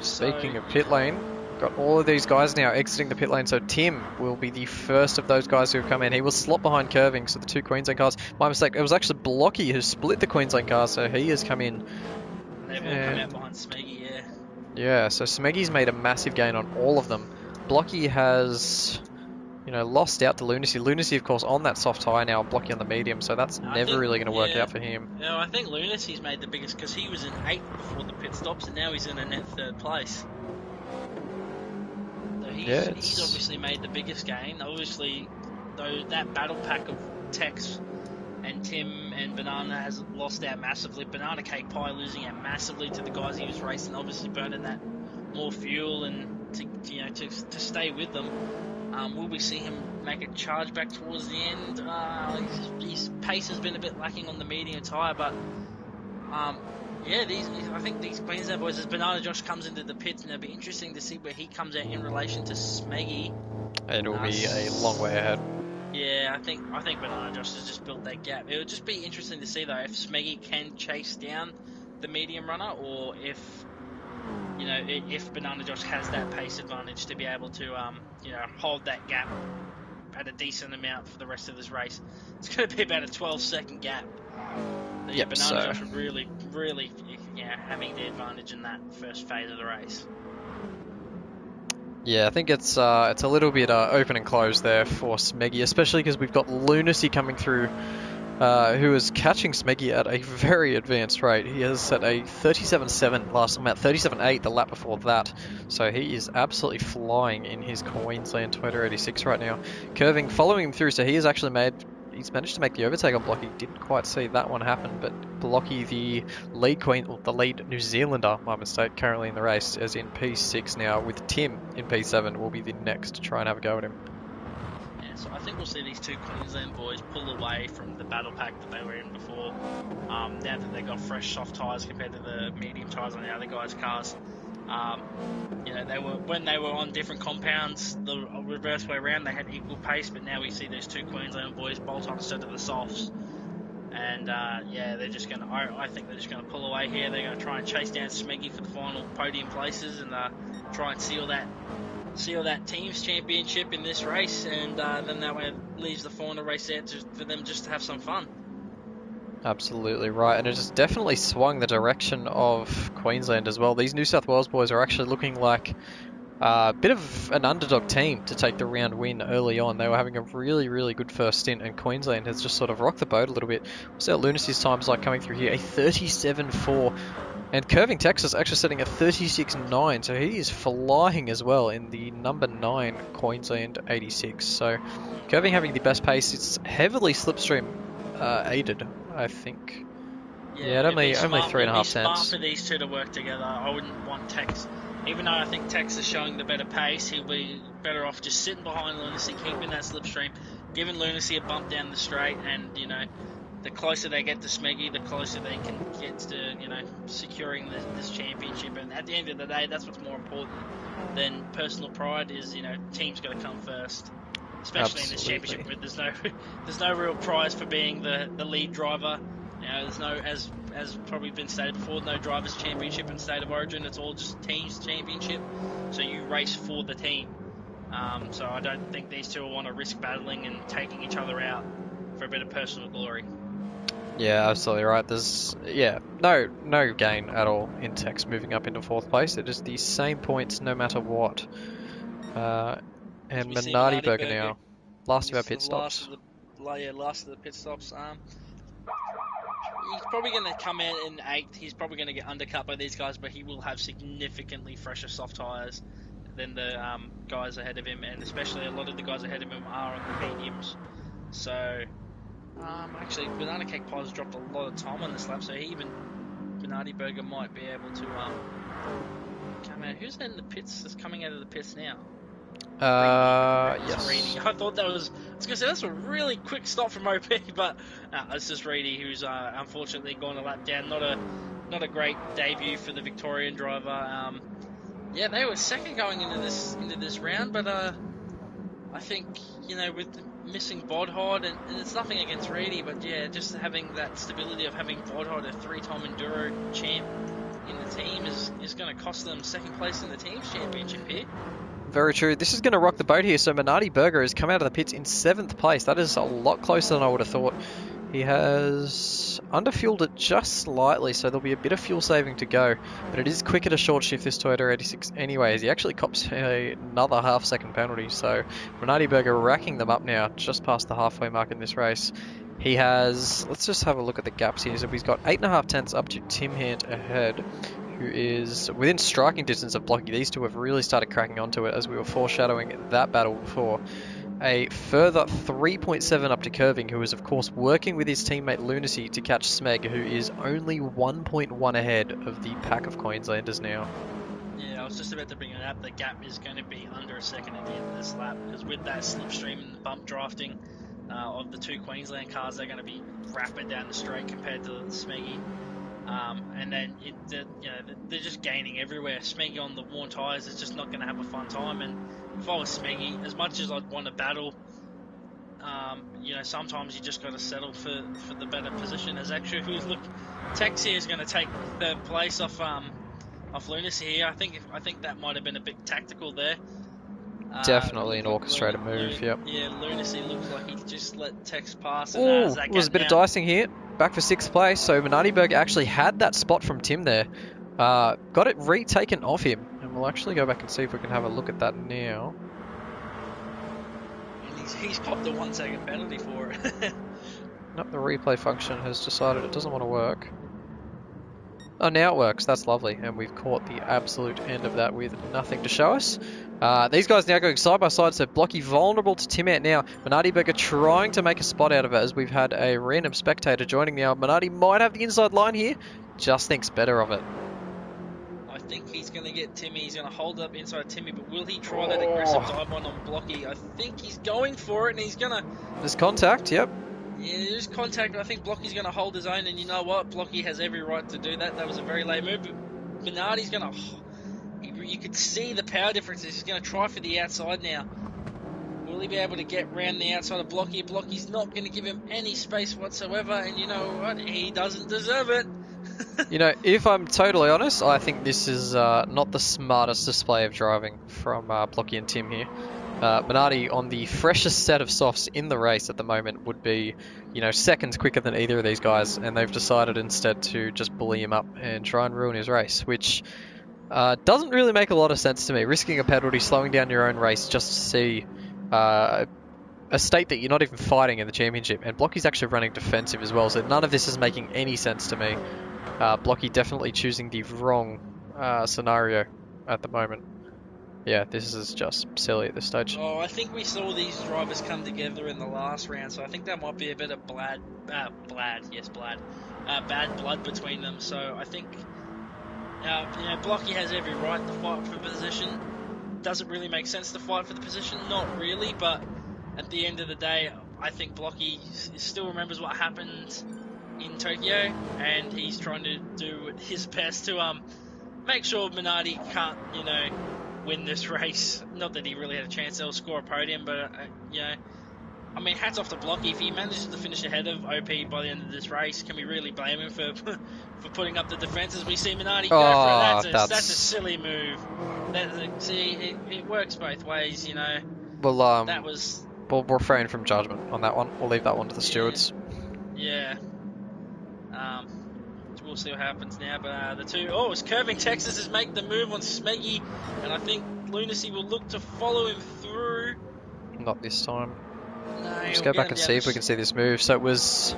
Speaking of pit lane, got all of these guys now exiting the pit lane, so Tim will be the first of those guys who have come in. He will slot behind Curving, so the two Queensland cars. My mistake, it was actually Blocky who split the Queensland car, so he has come in. And they've all come out behind Smeggy, yeah. Yeah, so Smeggy's made a massive gain on all of them. Blocky has, lost out to Lunacy. Lunacy, of course, on that soft tyre now, Blocky on the medium, so that's never really going to work out for him. No, I think Lunacy's made the biggest, because he was in 8th before the pit stops, and now he's in a net 3rd place. He's obviously made the biggest gain. Obviously, though, that battle pack of Tex and Tim and Banana has lost out massively. Banana Cake Pie losing out massively to the guys he was racing, obviously burning that more fuel and to stay with them. Will we see him make a charge back towards the end? His pace has been a bit lacking on the medium tyre, but I think these Queensland boys, as Banana Josh comes into the pits, and it'll be interesting to see where he comes out in relation to Smeggy. It'll be a long way ahead. Yeah, I think Banana Josh has just built that gap. It'll just be interesting to see though if Smeggy can chase down the medium runner, or if Banana Josh has that pace advantage to be able to hold that gap at a decent amount for the rest of this race. It's going to be about a 12-second gap. Banana Josh really having the advantage in that first phase of the race. Yeah, I think it's a little bit open and closed there for Smeggy, especially because we've got Lunacy coming through, who is catching Smeggy at a very advanced rate. He has set a 37.7 last time out, 37.8 the lap before that. So he is absolutely flying in his Queensland Toyota 86 right now. Curving, following him through, so he has actually he's managed to make the overtake on Blocky. Didn't quite see that one happen, but Blocky, the lead New Zealander, my mistake, currently in the race, is in P6 now, with Tim in P7, will be the next to try and have a go at him. Yeah, so I think we'll see these two Queensland boys pull away from the battle pack that they were in before. Now that they've got fresh soft tyres compared to the medium tyres on the other guys' cars. When they were on different compounds, the reverse way around, they had equal pace, but now we see these two Queensland boys bolt on instead of the softs. And they're just going to, I think they're just going to pull away here. They're going to try and chase down Smeggy for the final podium places and try and seal that team's championship in this race, and then that way it leaves the final race out for them just to have some fun. Absolutely right, and it has definitely swung the direction of Queensland as well. These New South Wales boys are actually looking like a bit of an underdog team to take the round win early on. They were having a really, really good first stint, and Queensland has just sort of rocked the boat a little bit. We'll see what Lunacy's time's like coming through here, a 37.4. And Curving Texas actually setting a 36.9, so he is flying as well in the number 9 Queensland 86. So Curving having the best pace. It's heavily slipstream aided, I think. Yeah, only 3.5 cents. Smart for these two to work together. I wouldn't want Tex, even though I think Tex is showing the better pace, he'll be better off just sitting behind Lunacy, keeping that slipstream, giving Lunacy a bump down the straight, and the closer they get to Smeggy, the closer they can get to, securing this championship. And at the end of the day, that's what's more important than personal pride. Is team's got to come first, especially in this championship where there's no real prize for being the lead driver. There's no, as probably been stated before, no drivers' championship in State of Origin. It's all just teams' championship. So you race for the team. So I don't think these two will want to risk battling and taking each other out for a bit of personal glory. Yeah, absolutely right. There's no gain at all in Tex moving up into fourth place. It is the same points no matter what. As And we see Minardi Minardi Burger Burger, now, last of our he's the pit last stops. of the last of the pit stops. He's probably going to come in eighth. He's probably going to get undercut by these guys, but he will have significantly fresher soft tyres than the guys ahead of him, and especially a lot of the guys ahead of him are on the mediums. So, actually, Banana Cake Pie has dropped a lot of time on this lap, so Minardi Burger might be able to come out. Who's in the pits? That's coming out of the pits now. Yes. Reedy. I thought that was. I was gonna say that's a really quick stop from OP, but it's just Reedy who's unfortunately gone a lap down. Not a great debut for the Victorian driver. Yeah, they were second going into this round, but I think with missing Bodhod, and it's nothing against Reedy, but yeah, just having that stability of having Bodhod, a 3-time enduro champ in the team, is going to cost them second place in the teams championship here. Very true. This is going to rock the boat here. So Minardi Burger has come out of the pits in 7th place. That is a lot closer than I would have thought. He has underfueled it just slightly, so there'll be a bit of fuel saving to go. But it is quicker to short shift this Toyota 86 anyways. He actually cops another half-second penalty. So Minardi Burger racking them up now, just past the halfway mark in this race. He has, let's just have a look at the gaps here. So he's got 8.5 tenths up to Tim Hunt ahead, who is within striking distance of Blocky. These two have really started cracking onto it as we were foreshadowing that battle before. A further 3.7 up to Curving, who is of course working with his teammate Lunacy to catch Smeg, who is only 1.1 ahead of the pack of Queenslanders now. Yeah, I was just about to bring it up. The gap is going to be under a second at the end of this lap, because with that slipstream and the bump drafting of the two Queensland cars, they're going to be rapid down the straight compared to Smeggy. And then they're just gaining everywhere. Smeggy on the worn tyres is just not going to have a fun time. And if I was Smeggy, as much as I'd want to battle, sometimes you just got to settle for the better position. As actually, look, Tex here is going to take the place off Lunacy here. I think that might have been a bit tactical there. Definitely an orchestrated move. Yep. Yeah, Lunacy looks like he just let Tex pass. And Ooh, it was a bit of dicing here. Back for 6th place. So Minardi Burger actually had that spot from Tim there. Got it retaken off him. And we'll actually go back and see if we can have a look at that now. And he's popped a 1-second penalty for it. Nope, the replay function has decided it doesn't want to work. Oh, now it works. That's lovely. And we've caught the absolute end of that with nothing to show us. These guys now going side by side, so Blocky vulnerable to Tim out now. Minardi Burger trying to make a spot out of it as we've had a random spectator joining now. Minardi might have the inside line here, just thinks better of it. I think he's going to get Timmy. He's going to hold up inside Timmy, but will he try that aggressive dive on Blocky? I think he's going for it, and he's going to... There's contact, yep. Yeah, there's contact. I think Blocky's going to hold his own, and you know what? Blocky has every right to do that. That was a very late move, but Minardi's going to... You could see the power differences. He's going to try for the outside now. Will he be able to get round the outside of Blocky? Blocky's not going to give him any space whatsoever, and you know what? He doesn't deserve it. If I'm totally honest, I think this is not the smartest display of driving from Blocky and Tim here. Minardi on the freshest set of softs in the race at the moment would be, seconds quicker than either of these guys, and they've decided instead to just bully him up and try and ruin his race, which doesn't really make a lot of sense to me. Risking a penalty, slowing down your own race just to see a state that you're not even fighting in the championship, and Blocky's actually running defensive as well, so none of this is making any sense to me. Blocky definitely choosing the wrong scenario at the moment. Yeah, this is just silly at this stage. Oh, I think we saw these drivers come together in the last round, so I think that might be a bit of bad blood between them. So I think, Blocky has every right to fight for position. Doesn't really make sense to fight for the position, not really, but at the end of the day, I think Blocky still remembers what happened in Tokyo, and he's trying to do his best to make sure Minardi can't, win this race. Not that he really had a chance to score a podium, but hats off to Blocky. If he manages to finish ahead of OP by the end of this race, can we really blame him for putting up the defenses? We see Minardi go for it. That's a silly move. It works both ways, Well, that was... We'll refrain from judgment on that one. We'll leave that one to the stewards. Yeah. So we'll see what happens now. But the two, it's curving. Texas is making the move on Smeggy, and I think Lunacy will look to follow him through. Not this time. No, Let's he'll go get back him and down see if we can see this move. So it was,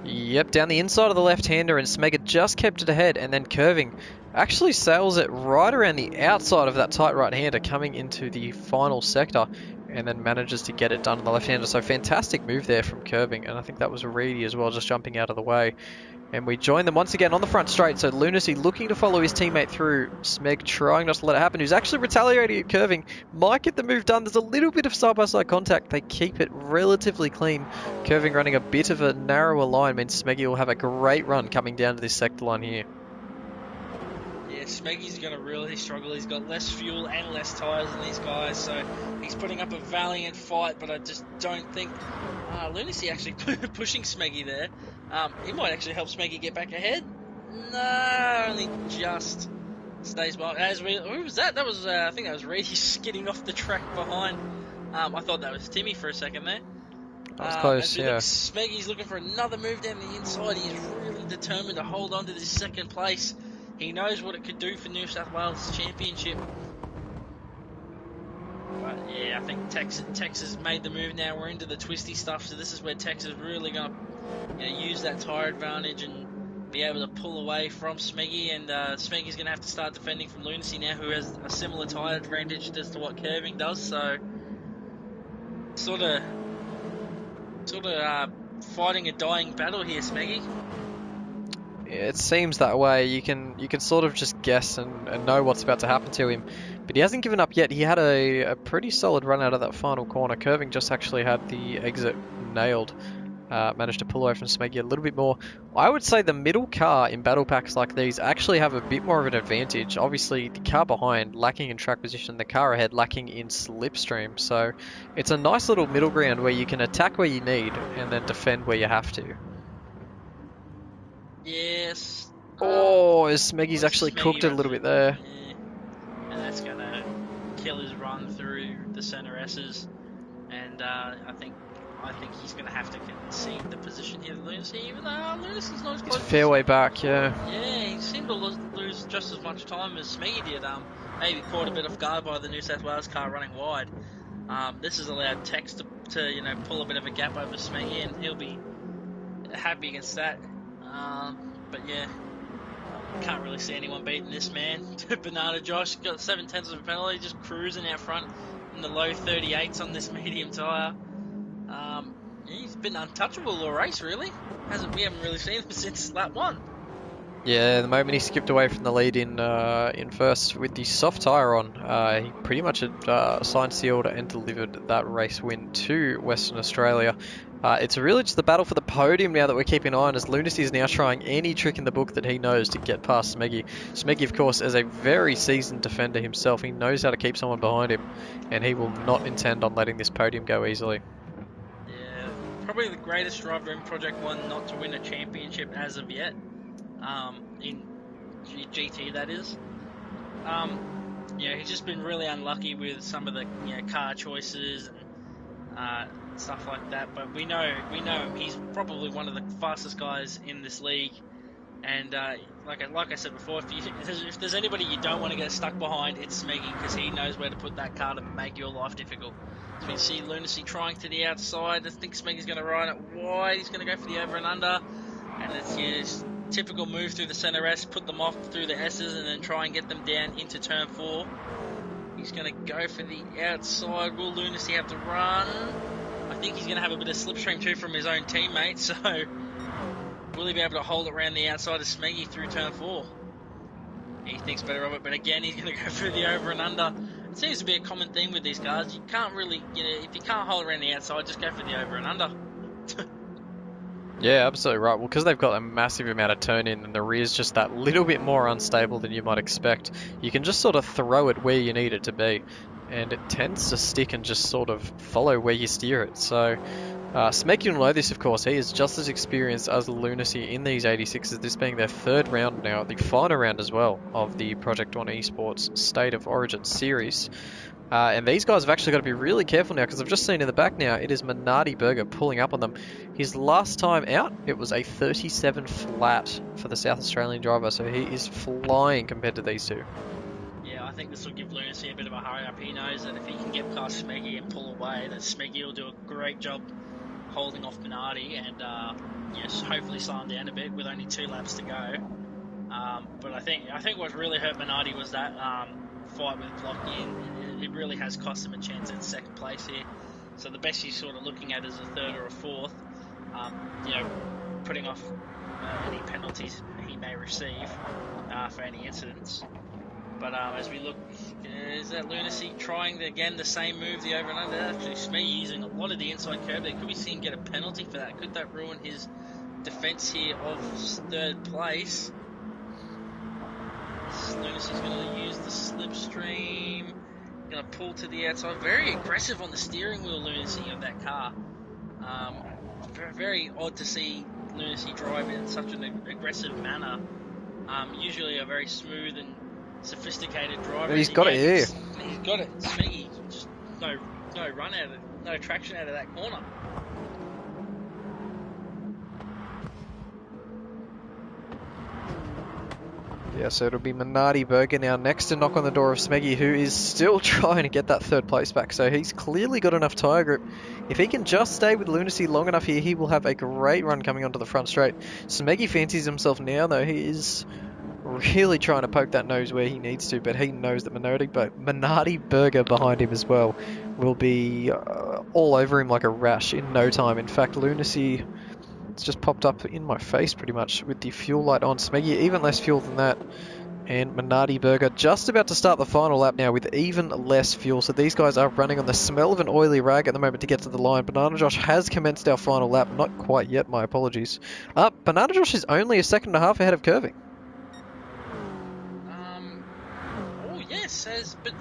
yep, down the inside of the left-hander, and Smega just kept it ahead, and then curving actually sails it right around the outside of that tight right-hander coming into the final sector, and then manages to get it done on the left-hander. So fantastic move there from curving, and I think that was Reedy as well, just jumping out of the way. And we join them once again on the front straight. So Lunacy looking to follow his teammate through. Smeg trying not to let it happen. Who's actually retaliating at curving. Might get the move done. There's a little bit of side-by-side contact. They keep it relatively clean. Curving running a bit of a narrower line means Smeggy will have a great run coming down to this sector line here. Yeah, Smeggy's going to really struggle. He's got less fuel and less tyres than these guys, so he's putting up a valiant fight, but I just don't think Lunacy actually pushing Smeggy there. He might actually help Smeggy get back ahead. No, only just stays by. Who was that? That was, I think that was Reedy skidding off the track behind. I thought that was Timmy for a second there. That was close, as we yeah. look, Smeggy's looking for another move down the inside. He's really determined to hold on to this second place. He knows what it could do for New South Wales Championship. But yeah, I think Texas made the move now. We're into the twisty stuff, so this is where Texas is really going to use that tyre advantage and be able to pull away from Smeggy. And Smeggy's going to have to start defending from Lunacy now, who has a similar tyre advantage as to what curving does. So sort of fighting a dying battle here, Smeggy. It seems that way. You can sort of just guess and know what's about to happen to him. But he hasn't given up yet. He had a pretty solid run out of that final corner. Curving just actually had the exit nailed. Managed to pull away from Smeggy a little bit more. I would say the middle car in battle packs like these actually have a bit more of an advantage. Obviously, the car behind lacking in track position, the car ahead lacking in slipstream. So it's a nice little middle ground where you can attack where you need and then defend where you have to. Yes. Smeggy's actually cooked it a little bit there. Yeah. And that's going to kill his run through the centre S's. And I think he's going to have to concede the position here to Lunacy, even though Lunacy's not as close. He's a fair way back, yeah. Yeah, he seemed to lose just as much time as Smeggy did. Maybe caught a bit off guard by the New South Wales car running wide. This has allowed Tex to pull a bit of a gap over Smeggy, and he'll be happy against that. But yeah, can't really see anyone beating this man. Banana Josh got 7/10 of a penalty, just cruising out front in the low 38s on this medium tyre. He's been untouchable all race, really. We haven't really seen him since lap 1. Yeah, the moment he skipped away from the lead in first with the soft tyre on, he pretty much had signed, sealed, and delivered that race win to Western Australia. It's really just the battle for the podium now that we're keeping an eye on, as Lunacy is now trying any trick in the book that he knows to get past Smeggy. Smeggy, of course, is a very seasoned defender himself. He knows how to keep someone behind him, and he will not intend on letting this podium go easily. Yeah, probably the greatest driver in Project 1 not to win a championship as of yet. In GT, that is. He's just been really unlucky with some of the car choices and stuff like that. But we know him. He's probably one of the fastest guys in this league. And like I said before, if there's anybody you don't want to get stuck behind, it's Smeggy, because he knows where to put that car to make your life difficult. So we see Lunacy trying to the outside. I think Smeggy's going to ride it wide. He's going to go for the over and under. And it's his typical move through the centre S, put them off through the S's, and then try and get them down into turn 4. He's going to go for the outside. Will Lunacy have to run? I think he's going to have a bit of slipstream too from his own teammate, so will he be able to hold it around the outside of Smeggy through turn 4? He thinks better of it, but again, he's going to go for the over and under. It seems to be a common theme with these cars. You can't really, if you can't hold around the outside, just go for the over and under. Yeah, absolutely right. Well, because they've got a massive amount of turn in and the rear's just that little bit more unstable than you might expect, you can just sort of throw it where you need it to be, and it tends to stick and just sort of follow where you steer it. So Smeg, will know this, of course. He is just as experienced as Lunacy in these 86s, this being their third round now, the final round as well of the Project One eSports State of Origin series. And these guys have actually got to be really careful now, because I've just seen in the back now, it is Minardi Burger pulling up on them. His last time out, it was a 37 flat for the South Australian driver, so he is flying compared to these two. Yeah, I think this will give Lunacy a bit of a hurry up. He knows that if he can get past Smeggy and pull away, that Smeggy will do a great job holding off Minardi and yes, hopefully slow him down a bit with only 2 laps to go. But I think what really hurt Minardi was that fight with Blocky, and it really has cost him a chance at second place here. So the best he's sort of looking at is a third or a fourth. Putting off any penalties he may receive for any incidents. But as we look, is that Lunacy trying again the same move, the over and under? Actually, Smee using a lot of the inside curve there. Could we see him get a penalty for that? Could that ruin his defence here of third place? Lunacy's going to use the slipstream. Going to pull to the outside. Very aggressive on the steering wheel, Lunacy, of that car. Very, very odd to see Lunacy drive in such an aggressive manner. Usually a very smooth and sophisticated driver. He's got it here. He's got it. Smeggy, just no run out of it, no traction out of that corner. Yeah, so it'll be Minardi Burger now next to knock on the door of Smeggy, who is still trying to get that third place back. So he's clearly got enough tyre grip. If he can just stay with Lunacy long enough here, he will have a great run coming onto the front straight. Smeggy fancies himself now, though. He is really trying to poke that nose where he needs to, but he knows that Minardi Burger behind him as well will be all over him like a rash in no time. In fact, Lunacy, it's just popped up in my face pretty much with the fuel light on. Smeggy even less fuel than that, and Minardi Burger just about to start the final lap now with even less fuel. So these guys are running on the smell of an oily rag at the moment to get to the line. Banana Josh has commenced our final lap. Not quite yet, my apologies. Banana Josh is only a second and a half ahead of Curving. Yes, but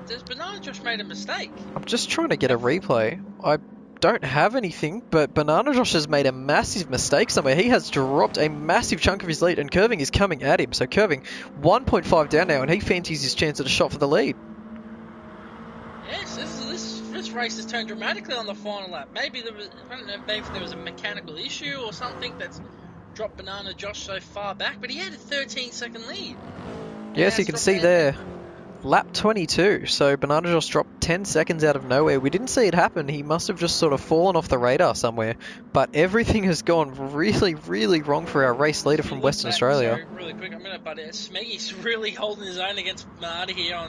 does Banana Josh made a mistake? I'm just trying to get a replay. I don't have anything, but Banana Josh has made a massive mistake somewhere. He has dropped a massive chunk of his lead, and Curving is coming at him. So Curving 1.5 down now, and he fancies his chance at a shot for the lead. Yes, this race has turned dramatically on the final lap. Maybe there was a mechanical issue or something that's dropped Banana Josh so far back, but he had a 13-second lead. Yes, you can see there. Lap 22, so Banana Josh dropped 10 seconds out of nowhere. We didn't see it happen. He must have just sort of fallen off the radar somewhere. But everything has gone really, really wrong for our race leader from Western Australia. Sorry, really quick, I'm going to butt it. Smeggy's really holding his own against Minardi here.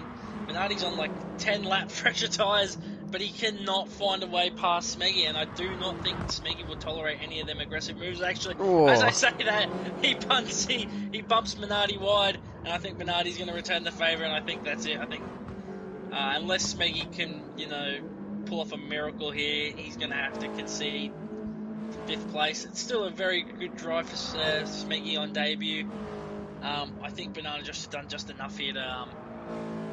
Minardi's on like 10 lap pressure tyres, but he cannot find a way past Smeggy, and I do not think Smeggy will tolerate any of them aggressive moves. Actually, as I say that, he bumps Minardi wide, and I think Minardi's going to return the favour, and I think that's it. I think unless Smeggy can, pull off a miracle here, he's going to have to concede 5th place. It's still a very good drive for Smeggy on debut. I think Banana just has done just enough here to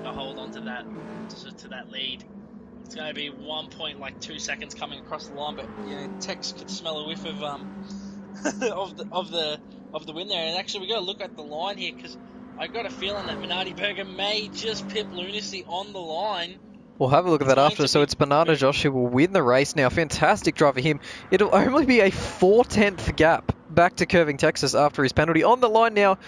hold on to that lead. It's going to be 1.2 seconds coming across the line, but Tex could smell a whiff of of the win there. And actually, we got to look at the line here, because I got a feeling that Minardi Burger may just pip Lunacy on the line. We'll have a look at that after. So it's Banana Josh who will win the race now. Fantastic drive for him. It'll only be a 4/10 gap back to Curving Texas after his penalty. On the line now,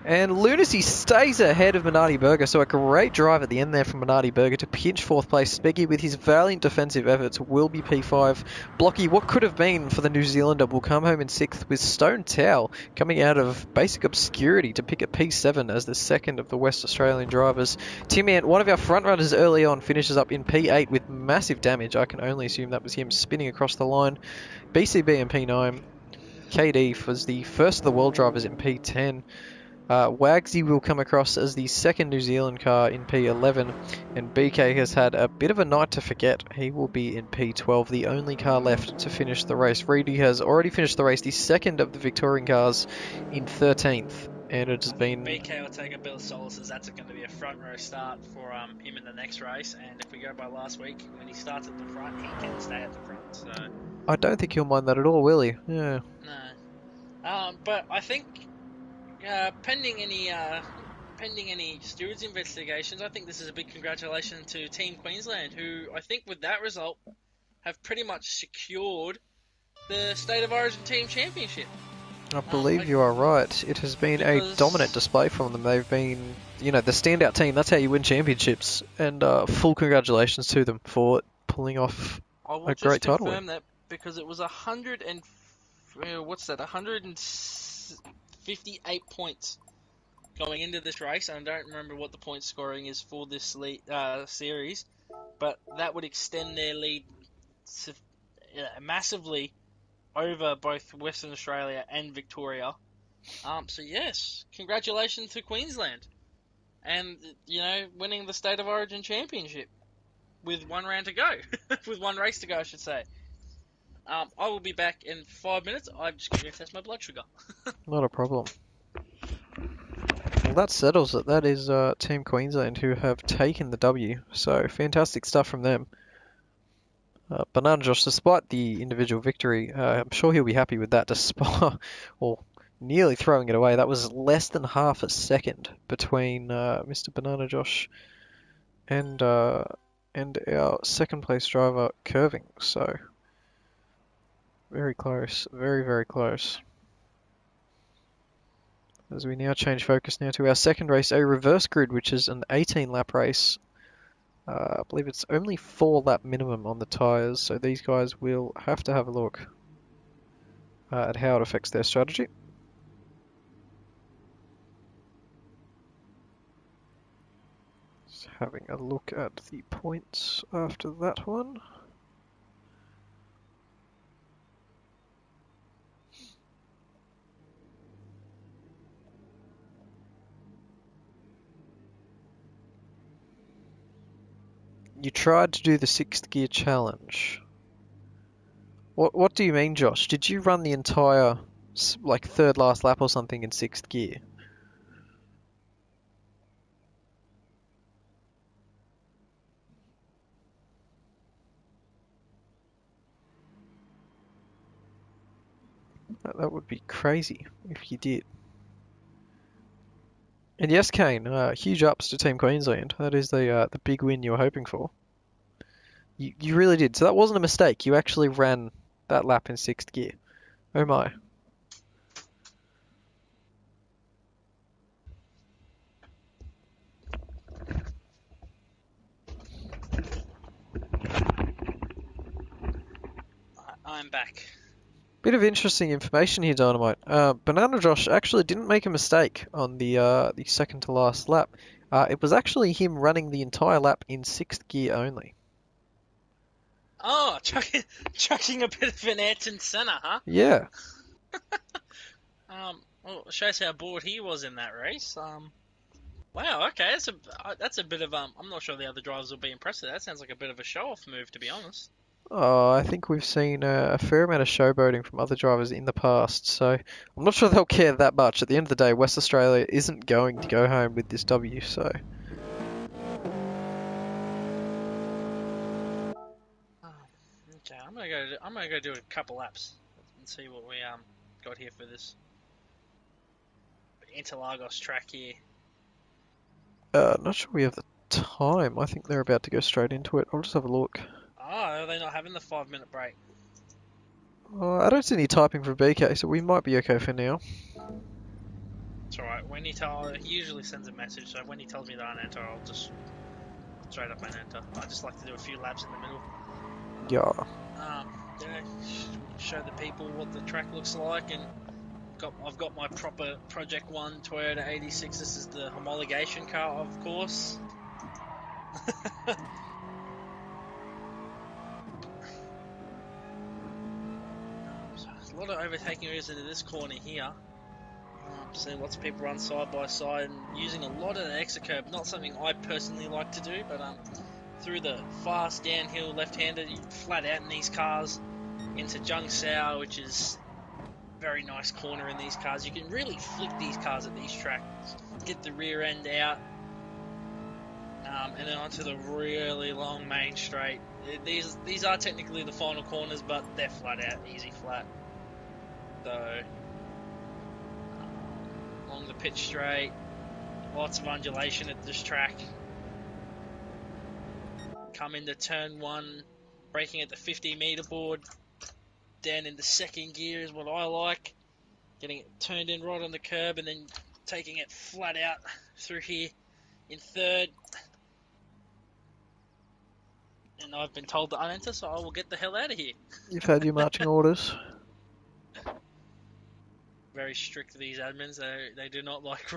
and Lunacy stays ahead of Minardi Burger, so a great drive at the end there from Minardi Burger to pinch 4th place. Speggy, with his valiant defensive efforts, will be P5. Blocky, what could have been for the New Zealander, will come home in 6th, with Stone Towel coming out of basic obscurity to pick a P7 as the second of the West Australian drivers. Tim Ant, one of our front runners early on, finishes up in P8 with massive damage. I can only assume that was him spinning across the line. BCB in P9. KD was the first of the world drivers in P10. Wagsy will come across as the second New Zealand car in P11, and BK has had a bit of a night to forget. He will be in P12, the only car left to finish the race. Reedy has already finished the race, the second of the Victorian cars, in 13th, and it has been... BK will take a bit of solace, as that's going to be a front row start for him in the next race, and if we go by last week, when he starts at the front, he can stay at the front, so... I don't think he'll mind that at all, will he? Yeah. No. But I think pending any stewards investigations, I think this is a big congratulations to Team Queensland, who I think with that result have pretty much secured the State of Origin Team Championship. I believe you are right. It has been a dominant Because display from them. They've been, the standout team. That's how you win championships. And full congratulations to them for pulling off I will a just great title win. confirm that because it was 158 points going into this race, and I don't remember what the point scoring is for this series, but that would extend their lead massively over both Western Australia and Victoria. So yes, congratulations to Queensland, and winning the State of Origin Championship with one round to go, with one race to go, I should say. I will be back in 5 minutes. I'm just going to test my blood sugar. Not a problem. Well, that settles it. That is Team Queensland who have taken the W. So fantastic stuff from them. Banana Josh, despite the individual victory, I'm sure he'll be happy with that, despite or nearly throwing it away. That was less than half a second between Mr. Banana Josh and our second place driver Curving. So very close, very very close. As we now change focus now to our second race, a reverse grid, which is an 18 lap race. I believe it's only 4 lap minimum on the tyres, so these guys will have to have a look at how it affects their strategy. Just having a look at the points after that one. You tried to do the 6th gear challenge. What do you mean, Josh? Did you run the entire, like, third last lap or something in 6th gear? That would be crazy if you did. And yes, Kane, huge ups to Team Queensland. That is the big win you were hoping for. You really did. So that wasn't a mistake. You actually ran that lap in 6th gear. Oh my. I'm back. Bit of interesting information here, Dynamite. Banana Josh actually didn't make a mistake on the second to last lap. It was actually him running the entire lap in 6th gear only. Oh, chucking a bit of an Ayrton Senna, huh? Yeah. Well, it shows how bored he was in that race. Wow, okay, that's a bit of I'm not sure the other drivers will be impressed with that. Sounds like a bit of a show-off move, to be honest. Oh, I think we've seen a fair amount of showboating from other drivers in the past, so I'm not sure they'll care that much. At the end of the day, West Australia isn't going to go home with this W, so. Okay, I'm gonna go do a couple laps and see what we got here for this Interlagos track here. Not sure we have the time. I think they're about to go straight into it. I'll just have a look. Oh, are they not having the 5 minute break? I don't see any typing from BK, so we might be okay for now. It's alright. He usually sends a message, so when he tells me that I enter, I'll just straight up and enter. I just like to do a few laps in the middle. Yeah. Show the people what the track looks like, and I've got my proper Project 1 Toyota 86. This is the homologation car, of course. A lot of overtaking moves into this corner here. Seeing lots of people run side by side and using a lot of the exit curb. Not something I personally like to do, but through the fast downhill left-hander, flat out in these cars into Jung Sao, which is very nice corner in these cars. You can really flick these cars at these tracks, get the rear end out, and then onto the really long main straight. These are technically the final corners, but they're flat out easy flat. So along the pitch straight, lots of undulation at this track. Come into turn 1, braking at the 50-meter board. Down in the second gear is what I like. Getting it turned in right on the curb and then taking it flat out through here in third. And I've been told to unenter, so I will get the hell out of here. You've had your marching orders. Very strict, these admins. They do not like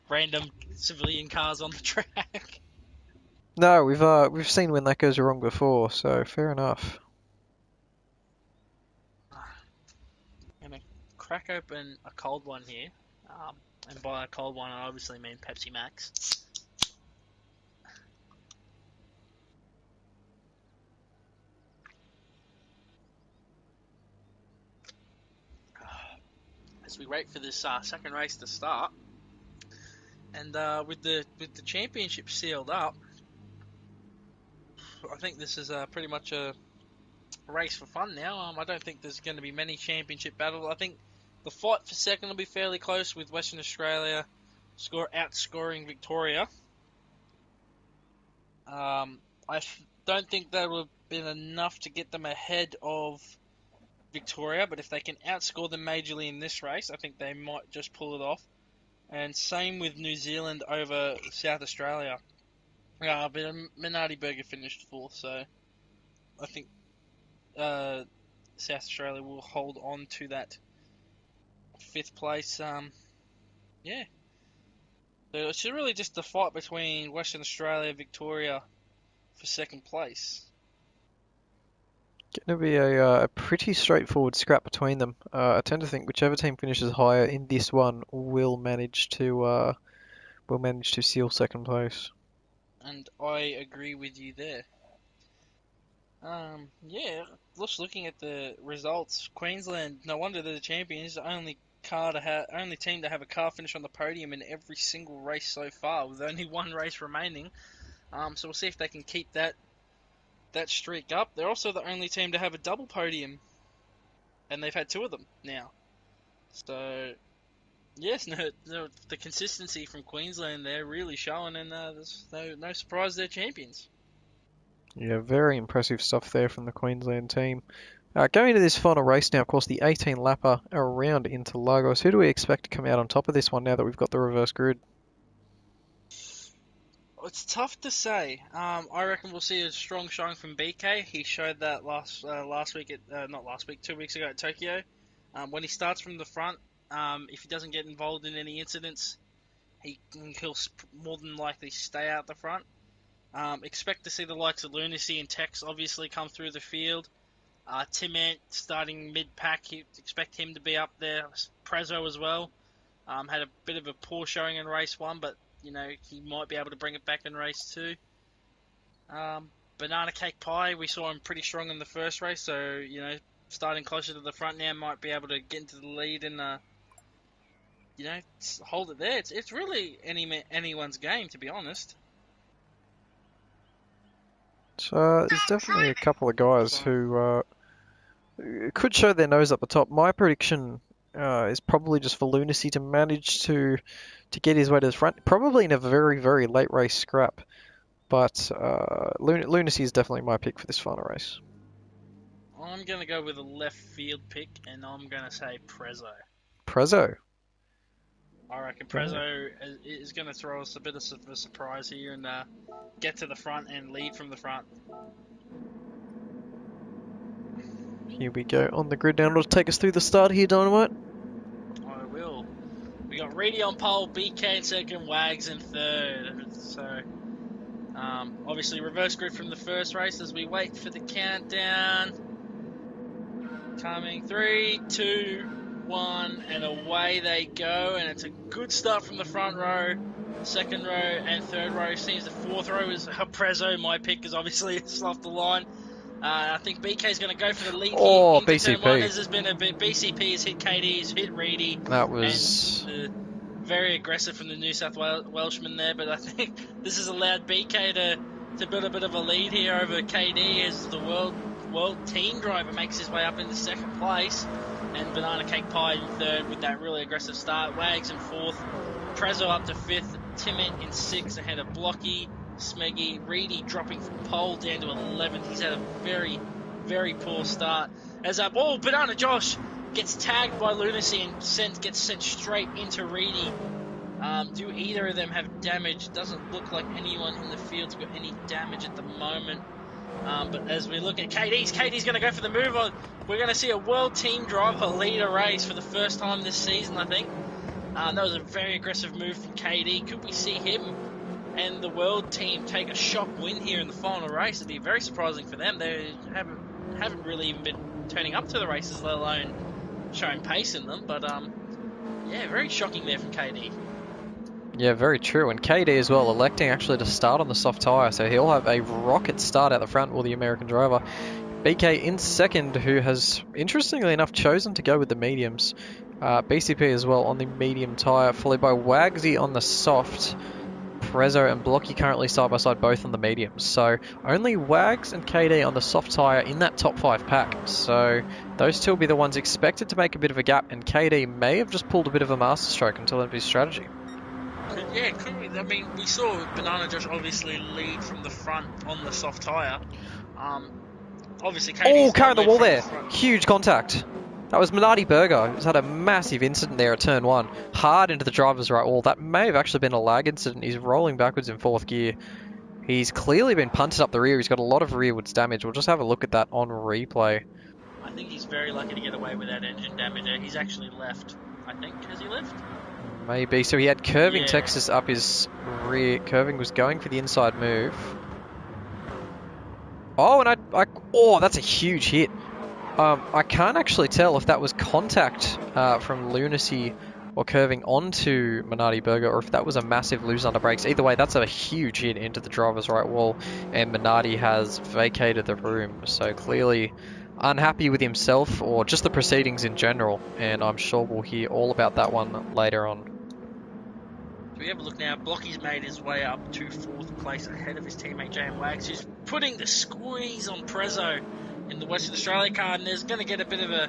random civilian cars on the track. No, we've seen when that goes wrong before, so fair enough. I'm gonna crack open a cold one here, and by a cold one I obviously mean Pepsi Max. As we wait for this second race to start, and with the championship sealed up, I think this is pretty much a race for fun now. I don't think there's going to be many championship battles. I think the fight for second will be fairly close, with Western Australia outscoring Victoria. I don't think that would have been enough to get them ahead of Victoria, but if they can outscore them majorly in this race, I think they might just pull it off. And same with New Zealand over South Australia. But Minardi Berger finished fourth, so I think South Australia will hold on to that fifth place. Yeah. So it's really just a fight between Western Australia and Victoria for second place. Going to be a pretty straightforward scrap between them. I tend to think whichever team finishes higher in this one will manage to seal second place. And I agree with you there. Yeah, just looking at the results, Queensland, no wonder they're the champions. The only team to have a car finish on the podium in every single race so far, with only one race remaining. So we'll see if they can keep that streak up. They're also the only team to have a double podium, and they've had two of them now. So yes, no, the consistency from Queensland they're really showing, and there's no surprise they're champions. Yeah, very impressive stuff there from the Queensland team. Going into this final race now, of course, the 18 lapper around into Lagos. Who do we expect to come out on top of this one now that we've got the reverse grid? It's tough to say. I reckon we'll see a strong showing from BK. He showed that last week not last week, 2 weeks ago at Tokyo. When he starts from the front, if he doesn't get involved in any incidents, he'll more than likely stay out the front. Expect to see the likes of Lunacy and Tex obviously come through the field. Tim Ant starting mid-pack, expect him to be up there. Prezzo as well. Had a bit of a poor showing in race 1, but he might be able to bring it back in race 2. Banana Cake Pie, we saw him pretty strong in the first race, so starting closer to the front now might be able to get into the lead and hold it there. It's really anyone's game, to be honest. So there's definitely a couple of guys who could show their nose up the top. My prediction is probably just for Lunacy to manage to get his way to the front, probably in a very, very late race scrap. But Lunacy is definitely my pick for this final race. I'm going to go with a left field pick, and I'm going to say Prezzo. Prezzo? I reckon Prezzo is going to throw us a bit of a surprise here and get to the front and lead from the front. Here we go on the grid now. It'll take us through the start here, Dynamite. I will. We got Reedy on pole, BK in second, Wags in third. So, obviously reverse grid from the first race as we wait for the countdown. Coming 3, 2, 1, and away they go. And it's a good start from the front row, second row, and third row. Seems the fourth row is Prezzo. My pick is obviously it's off the line. I think BK is going to go for the lead here. BCP. There's been a bit. BCP has hit KD, has hit Reedy. That was very aggressive from the New South Welshman there, but I think this has allowed BK to to build a bit of a lead here over KD as the world team driver makes his way up into second place, and Banana Cake Pie in third with that really aggressive start. Wags in fourth, Prezzo up to fifth, Timit in sixth ahead of Blocky, Smeggy, Reedy dropping from pole down to 11th. He's had a very, very poor start. As Banana Josh gets tagged by Lunacy and gets sent straight into Reedy. Do either of them have damage? Doesn't look like anyone in the field's got any damage at the moment. But as we look at KD's going to go for the move on. We're going to see a world team driver lead a race for the first time this season, I think. That was a very aggressive move from KD. Could we see him and the world team take a shock win here in the final race? It'd be very surprising for them. They haven't really even been turning up to the races, let alone showing pace in them. But yeah, very shocking there from KD. Yeah, very true. And KD as well, electing actually to start on the soft tyre, so he'll have a rocket start out the front with the American driver. BK in second, who has, interestingly enough, chosen to go with the mediums. BCP as well on the medium tyre, followed by Wagsy on the soft. Prezzo and Blocky currently side by side, both on the mediums. So only Wags and KD on the soft tyre in that top 5 pack. So those two will be the ones expected to make a bit of a gap, and KD may have just pulled a bit of a masterstroke until the end of his strategy. Yeah, could we? I mean, we saw Banana Josh obviously lead from the front on the soft tyre. Obviously, KD's carrying the wall there. The Huge contact. That was Minardi Burger, who's had a massive incident there at turn 1. Hard into the driver's right wall. That may have actually been a lag incident. He's rolling backwards in 4th gear. He's clearly been punted up the rear. He's got a lot of rearwards damage. We'll just have a look at that on replay. I think he's very lucky to get away with that engine damage. He's actually left. I think. Has he left? Maybe. So he had Curving Yeah. Texas up his rear. Curving was going for the inside move. Oh, and oh, that's a huge hit. I can't actually tell if that was contact from Lunacy or Curving onto Minardi Burger, or if that was a massive lose under brakes. Either way, that's a huge hit into the driver's right wall, and Minardi has vacated the room. So clearly unhappy with himself, or just the proceedings in general, and I'm sure we'll hear all about that one later on. So we have a look now. Blocky's made his way up to 4th place ahead of his teammate J.M. Wags, who's putting the squeeze on Prezzo in the Western Australia car, and there's going to get a bit of a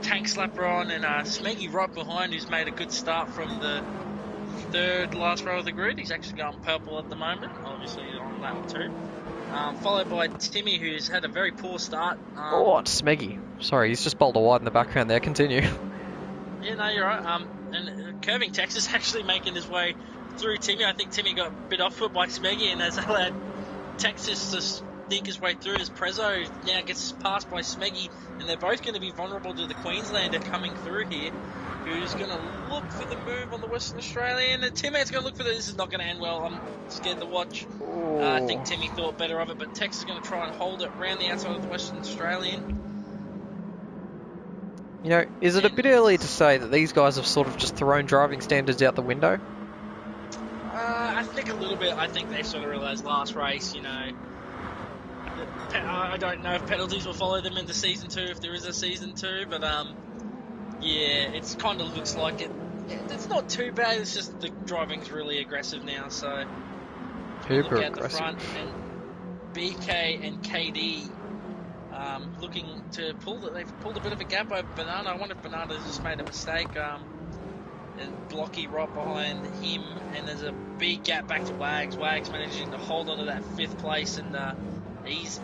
tank slapper on, and Smeggy right behind, who's made a good start from the 3rd last row of the grid. He's actually going purple at the moment, obviously on lap 2. Followed by Timmy, who's had a very poor start. It's Smeggy. Sorry, he's just bowled a wide in the background there. Continue. Yeah, no, you're right. And Curving Texas actually making his way through Timmy. I think Timmy got bit off foot by Smeggy, and has allowed Texas to sneak his way through as Prezzo now gets passed by Smeggy, and they're both going to be vulnerable to the Queenslander coming through here, who's going to look for the move on the Western Australian, and Tim's going to look for this is not going to end well. I'm scared to watch. I think Timmy thought better of it, but Texas is going to try and hold it around the outside of the Western Australian. You know, is it a bit early to say that these guys have sort of just thrown driving standards out the window? I think a little bit. I think they sort of realised last race, you know, I don't know if penalties will follow them into Season 2, if there is a Season 2, but yeah, it kind of looks like it. It's not too bad, it's just the driving's really aggressive now, so Super look out aggressive. the front, and BK and KD looking to they've pulled a bit of a gap over Banana. I wonder if Banana's just made a mistake. And Blocky right behind him, and there's a big gap back to Wags. Wags managing to hold on to that 5th place, and he's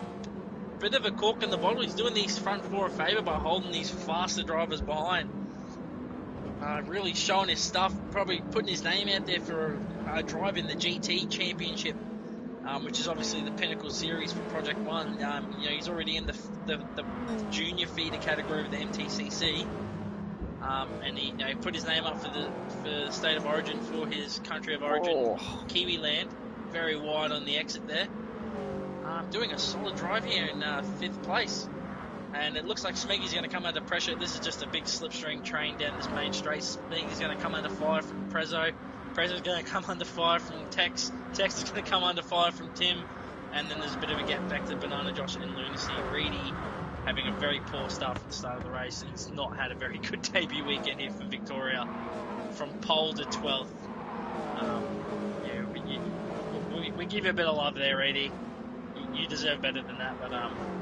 a bit of a cork in the bottle. He's doing these front 4 a favour by holding these faster drivers behind. Really showing his stuff, probably putting his name out there for a drive in the GT Championship, which is obviously the pinnacle series for Project One. You know, he's already in the junior feeder category of the MTCC. And he put his name up for the state of origin for his country of origin, Kiwi land. Very wide on the exit there. Doing a solid drive here in 5th place. And it looks like Smeggy's going to come under pressure. This is just a big slipstream train down this main straight. Smeggy's going to come under fire from Prezzo. Prezzo's going to come under fire from Tex. Tex is going to come under fire from Tim. And then there's a bit of a gap back to Banana Josh and Lunacy. Reedy having a very poor start from the start of the race. He's not had a very good debut weekend here for Victoria. From pole to 12th. We give you a bit of love there, Edie. You deserve better than that, but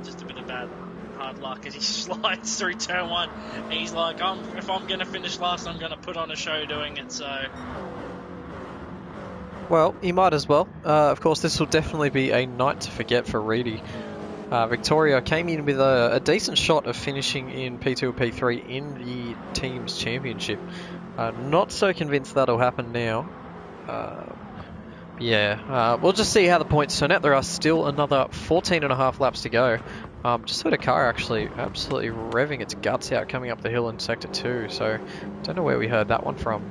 just a bit of bad hard luck as he slides through turn 1. And he's like, if I'm going to finish last, I'm going to put on a show doing it, so... Well, he might as well. Of course, this will definitely be a night to forget for Reedy. Victoria came in with a decent shot of finishing in P2 or P3 in the team's championship. Not so convinced that'll happen now. We'll just see how the points turn out. There are still another 14.5 laps to go. Just heard a car actually absolutely revving its guts out coming up the hill in Sector 2, so don't know where we heard that one from.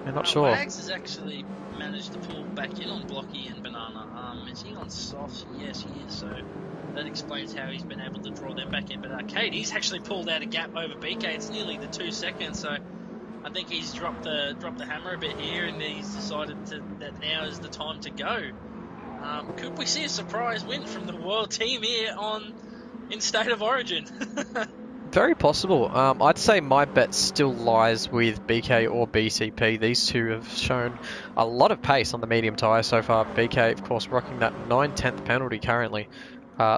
I'm not sure. Wags has actually managed to pull back in on Blocky and Banana. Is he on soft? Yes, he is, so that explains how he's been able to draw them back in. But Katie's actually pulled out a gap over BK. It's nearly the 2 seconds, so I think he's dropped the hammer a bit here, and he's decided that now is the time to go. Could we see a surprise win from the world team here in State of Origin? Very possible. I'd say my bet still lies with BK or BCP. These two have shown a lot of pace on the medium tyre so far. BK, of course, rocking that 9/10 penalty currently.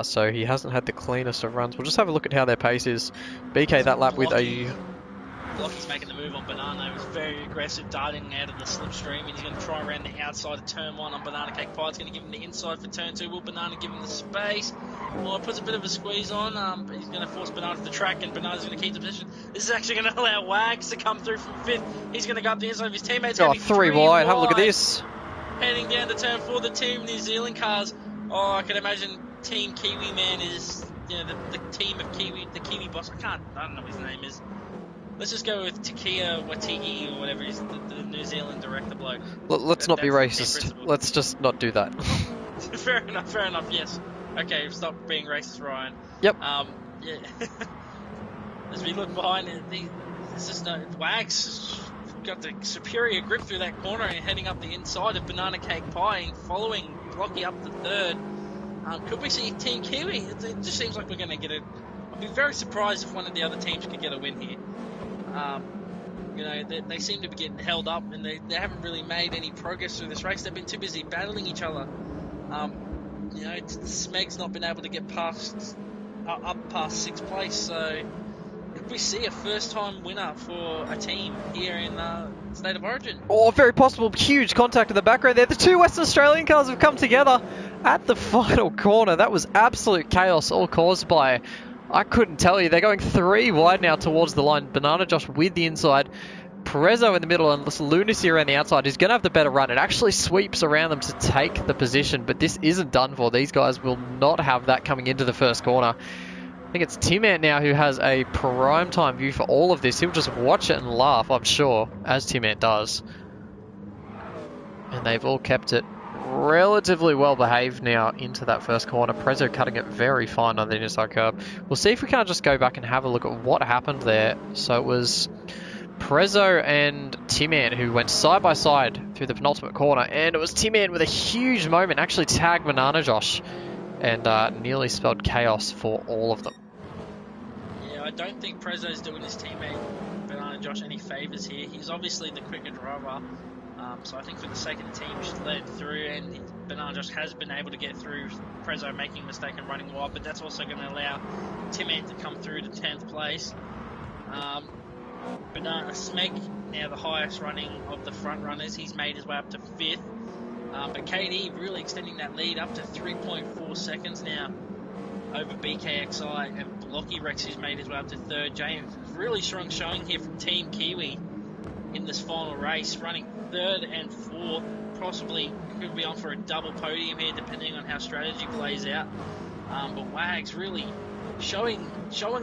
So he hasn't had the cleanest of runs. We'll just have a look at how their pace is. BK that lap with a... Blocky's making the move on Banana. He was very aggressive, darting out of the slipstream, and he's going to try around the outside of turn 1 on Banana Cake Pie. It's going to give him the inside for turn 2. Will Banana give him the space? Well, it puts a bit of a squeeze on, but he's going to force Banana to the track, and Banana's going to keep the position. This is actually going to allow Wags to come through from 5th. He's going to go up the inside of his teammates. Oh, 3 wide. Have a look at this. Heading down to turn 4, the Team New Zealand cars. Oh, I can imagine Team Kiwi Man is, the team of Kiwi, the Kiwi boss. I don't know what his name is. Let's just go with Takia Watigi or whatever he's the New Zealand director bloke. Let's not be racist. Let's just not do that. Fair enough, yes. Okay, stop being racist, Ryan. Yep. Yeah. As we look behind, there's just no... Wags got the superior grip through that corner and heading up the inside of Banana Cake Pie and following Blocky up the 3rd. Could we see Team Kiwi? It just seems like we're going to get it. I'd be very surprised if one of the other teams could get a win here. They seem to be getting held up, and they haven't really made any progress through this race. They've been too busy battling each other. Smeg's not been able to get up past 6th place, so could we see a first-time winner for a team here in State of Origin? Oh, very possible. Huge contact in the background there. The 2 Western Australian cars have come together at the final corner. That was absolute chaos, all caused by... I couldn't tell you. They're going 3 wide now towards the line. Banana Josh with the inside. Perezzo in the middle and Lunacy around the outside. Who's going to have the better run. It actually sweeps around them to take the position, but this isn't done for. These guys will not have that coming into the first corner. I think it's Tim Ant now who has a prime time view for all of this. He'll just watch it and laugh, I'm sure, as Tim Ant does. And they've all kept it relatively well behaved now into that first corner. Prezzo cutting it very fine on the inside curb. We'll see if we can't just go back and have a look at what happened there. So it was Prezzo and Timan who went side by side through the penultimate corner, and it was Timan with a huge moment actually tagged Banana Josh and nearly spelled chaos for all of them. Yeah, I don't think Prezzo's doing his teammate Banana Josh any favours here. He's obviously the quicker driver. So I think for the sake of the team, we should let it through, and Banana Josh has been able to get through Prezzo making a mistake and running wide, but that's also going to allow Tim Ant to come through to 10th place. Banana Smeg, now the highest running of the front runners, he's made his way up to 5th. But KD really extending that lead up to 3.4 seconds now over BKXI, and Blocky Rex who's made his way up to 3rd. James, really strong showing here from Team Kiwi in this final race, running 3rd and 4th, possibly could be on for a double podium here depending on how strategy plays out. But Wags really showing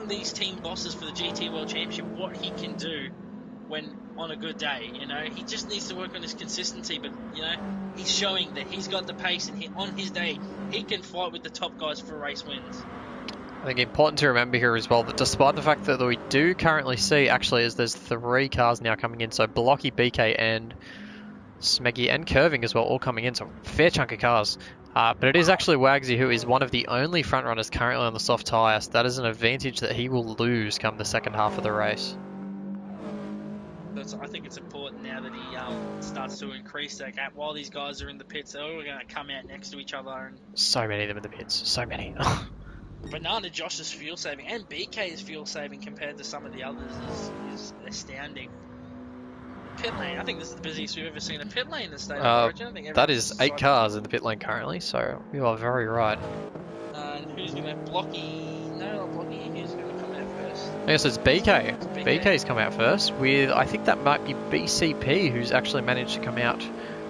these team bosses for the GT World Championship what he can do when on a good day. He just needs to work on his consistency, but he's showing that he's got the pace, and on his day he can fight with the top guys for race wins. I think important to remember here as well that despite the fact that we do currently see actually is there's 3 cars now coming in, so Blocky, BK and Smeggy and Curving as well all coming in, so fair chunk of cars. But it is actually Wagsy who is one of the only front runners currently on the soft tyre, so that is an advantage that he will lose come the second half of the race. That's I think it's important now that he starts to increase that gap while these guys are in the pits. They're all going to come out next to each other, and So many of them in the pits. So many. Banana Josh's fuel saving and BK's fuel saving compared to some of the others is astounding. Pit lane, I think this is the busiest we've ever seen a pit lane in the state of Origin. I think That everyone's is just 8 decided. cars in the pit lane currently, so you are very right. And who's going to Blocky? No, not Blocky. Who's going to come out first? I guess it's BK. It's BK. BK's come out first with, I think that might be BCP who's actually managed to come out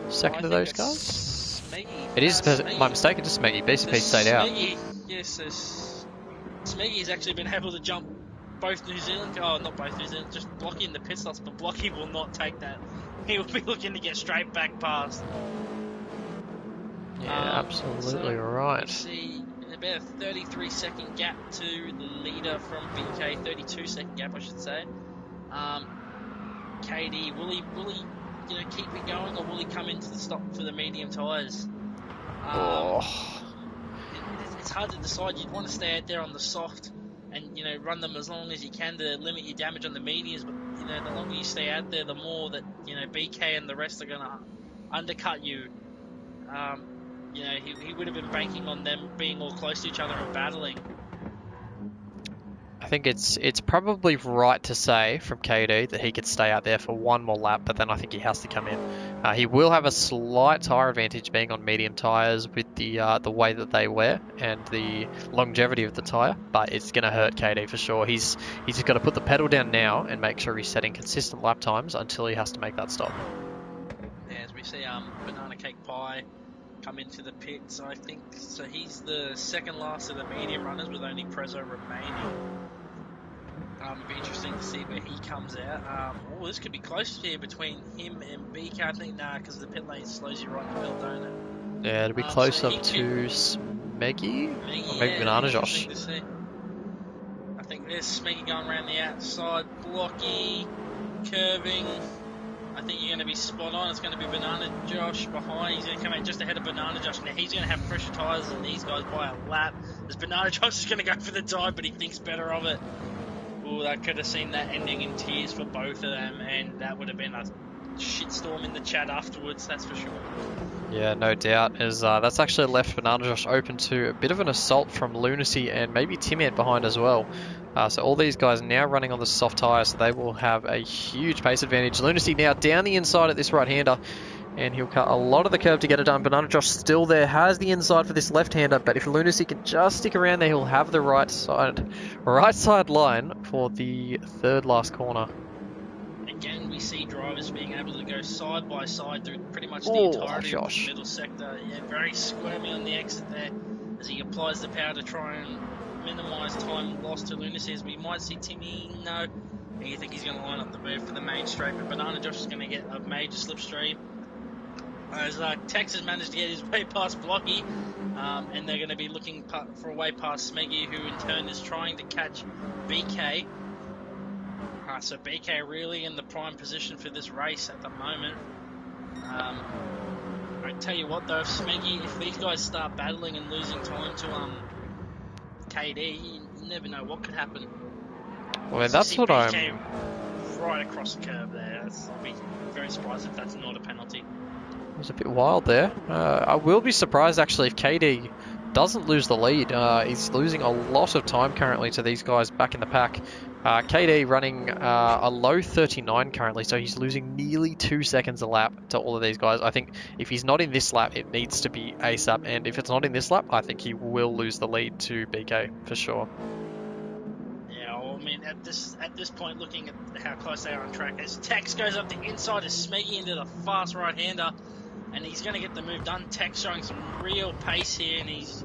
second of those cars. Smeggy. It is Smeggy. my mistake, it's just Smeggy. BCP stayed out. Smeggy. Yes, so Smeggy's actually been able to jump both New Zealand, not both New Zealand, just Blocky in the pit stops, but Blocky will not take that. He will be looking to get straight back past. Yeah, absolutely right. We see about a 33-second gap to the leader from BK, 32-second gap, I should say. KD, will he keep it going, or will he come into the stop for the medium tyres? It's hard to decide. You'd want to stay out there on the soft and run them as long as you can to limit your damage on the mediums, but the longer you stay out there, the more that BK and the rest are going to undercut you. He would have been banking on them being all close to each other and battling. I think it's probably right to say from KD that he could stay out there for one more lap, but then I think he has to come in. He will have a slight tyre advantage being on medium tyres with the way that they wear and the longevity of the tyre, but it's going to hurt KD for sure. He's just got to put the pedal down now and make sure he's setting consistent lap times until he has to make that stop. Yeah, as we see Banana Cake Pie come into the pits, I think so. He's the second last of the medium runners with only Prezzo remaining. It'll be interesting to see where he comes out. This could be close here between him and BK. I think because the pit lane slows you right in the middle, don't it? Yeah, it'll be close up to Smeggy or maybe Banana Josh. I think there's Smeggy going around the outside, Blocky, curving. I think you're going to be spot on. It's going to be Banana Josh behind. He's going to come out just ahead of Banana Josh. Now he's going to have fresher tyres than these guys by a lap. As Banana Josh is going to go for the dive, but he thinks better of it. Ooh, that could have seen that ending in tears for both of them, and that would have been a shitstorm in the chat afterwards, that's for sure. Yeah, no doubt, as that's actually left Banana Josh open to a bit of an assault from Lunacy and maybe Timid behind as well. So all these guys now running on the soft tyre, so they will have a huge pace advantage. Lunacy now down the inside at this right-hander, and he'll cut a lot of the curve to get it done. Banana Josh still there, has the inside for this left-hander, but if Lunacy can just stick around there, he'll have the right side line for the third last corner. Again, we see drivers being able to go side by side through pretty much the entirety of the middle sector. Yeah, very squirmy on the exit there as he applies the power to try and minimise time lost to Lunacy. As we might see Timmy, no. You think he's going to line up the move for the main straight, but Banana Josh is going to get a major slipstream. As Tex has managed to get his way past Blocky, and they're going to be looking for a way past Smeggy, who in turn is trying to catch BK. So BK really in the prime position for this race at the moment. I tell you what though, if these guys start battling and losing time to KD, you never know what could happen. Well, that's what BK right across the curb there. I'll be very surprised if that's not a penalty. It was a bit wild there. I will be surprised actually if KD doesn't lose the lead. He's losing a lot of time currently to these guys back in the pack. KD running a low 39 currently, so he's losing nearly 2 seconds a lap to all of these guys. I think if he's not in this lap, it needs to be ASAP, and if it's not in this lap, I think he will lose the lead to BK for sure. Yeah, well, I mean, at this point, looking at how close they are on track, as Tex goes up the inside of Smeggy into the fast right-hander, and he's going to get the move done. Tex showing some real pace here, and he's,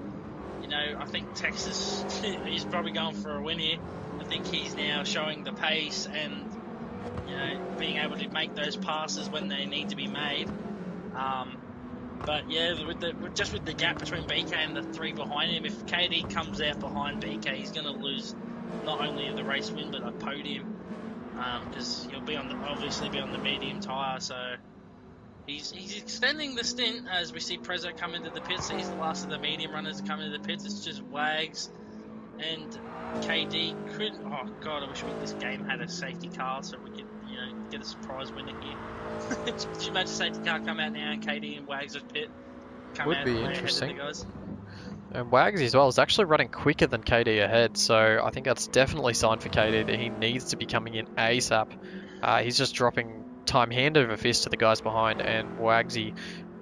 I think Tex he's probably going for a win here. I think he's now showing the pace and, being able to make those passes when they need to be made. But yeah, with the gap between BK and the three behind him, if KD comes out behind BK, he's going to lose not only the race win but a podium, because he'll obviously be on the medium tyre. So he's extending the stint as we see Prezzo come into the pits. So he's the last of the medium runners to come into the pits. It's just Wags and KD could. Oh god, I wish this game had a safety car so we could get a surprise winner here. Should you imagine safety car come out now and KD and Wags of pit come Would out be way ahead of the interesting. guys? And Wags as well is actually running quicker than KD ahead, so I think that's definitely a sign for KD that he needs to be coming in ASAP. He's just dropping time hand over fist to the guys behind, and Wagsy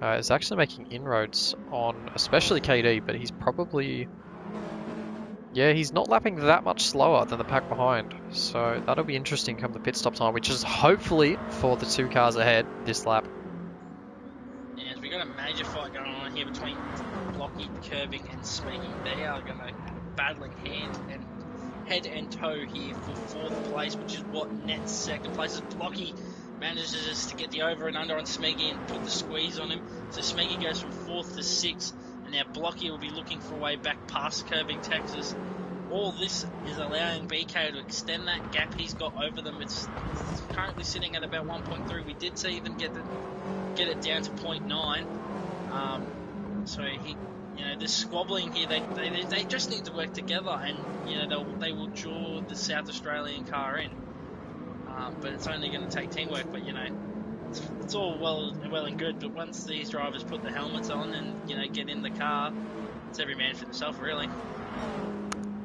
is actually making inroads on especially KD, but he's probably, yeah, he's not lapping that much slower than the pack behind. So that'll be interesting come the pit stop time, which is hopefully for the two cars ahead this lap. And we got a major fight going on here between Blocky, Curving, and Smeaky. They are going to battling head and toe here for fourth place, which is what nets second place. As Blocky manages to get the over and under on Smeaky and put the squeeze on him. So Smeaky goes from fourth to sixth, and now Blocky will be looking for a way back past Curving Texas. All this is allowing BK to extend that gap he's got over them. It's currently sitting at about 1.3. We did see them get it down to 0.9. So they're squabbling here. They just need to work together, and they will draw the South Australian car in. But it's only going to take teamwork. But it's all well and good. But once these drivers put the helmets on and get in the car, it's every man for himself, really.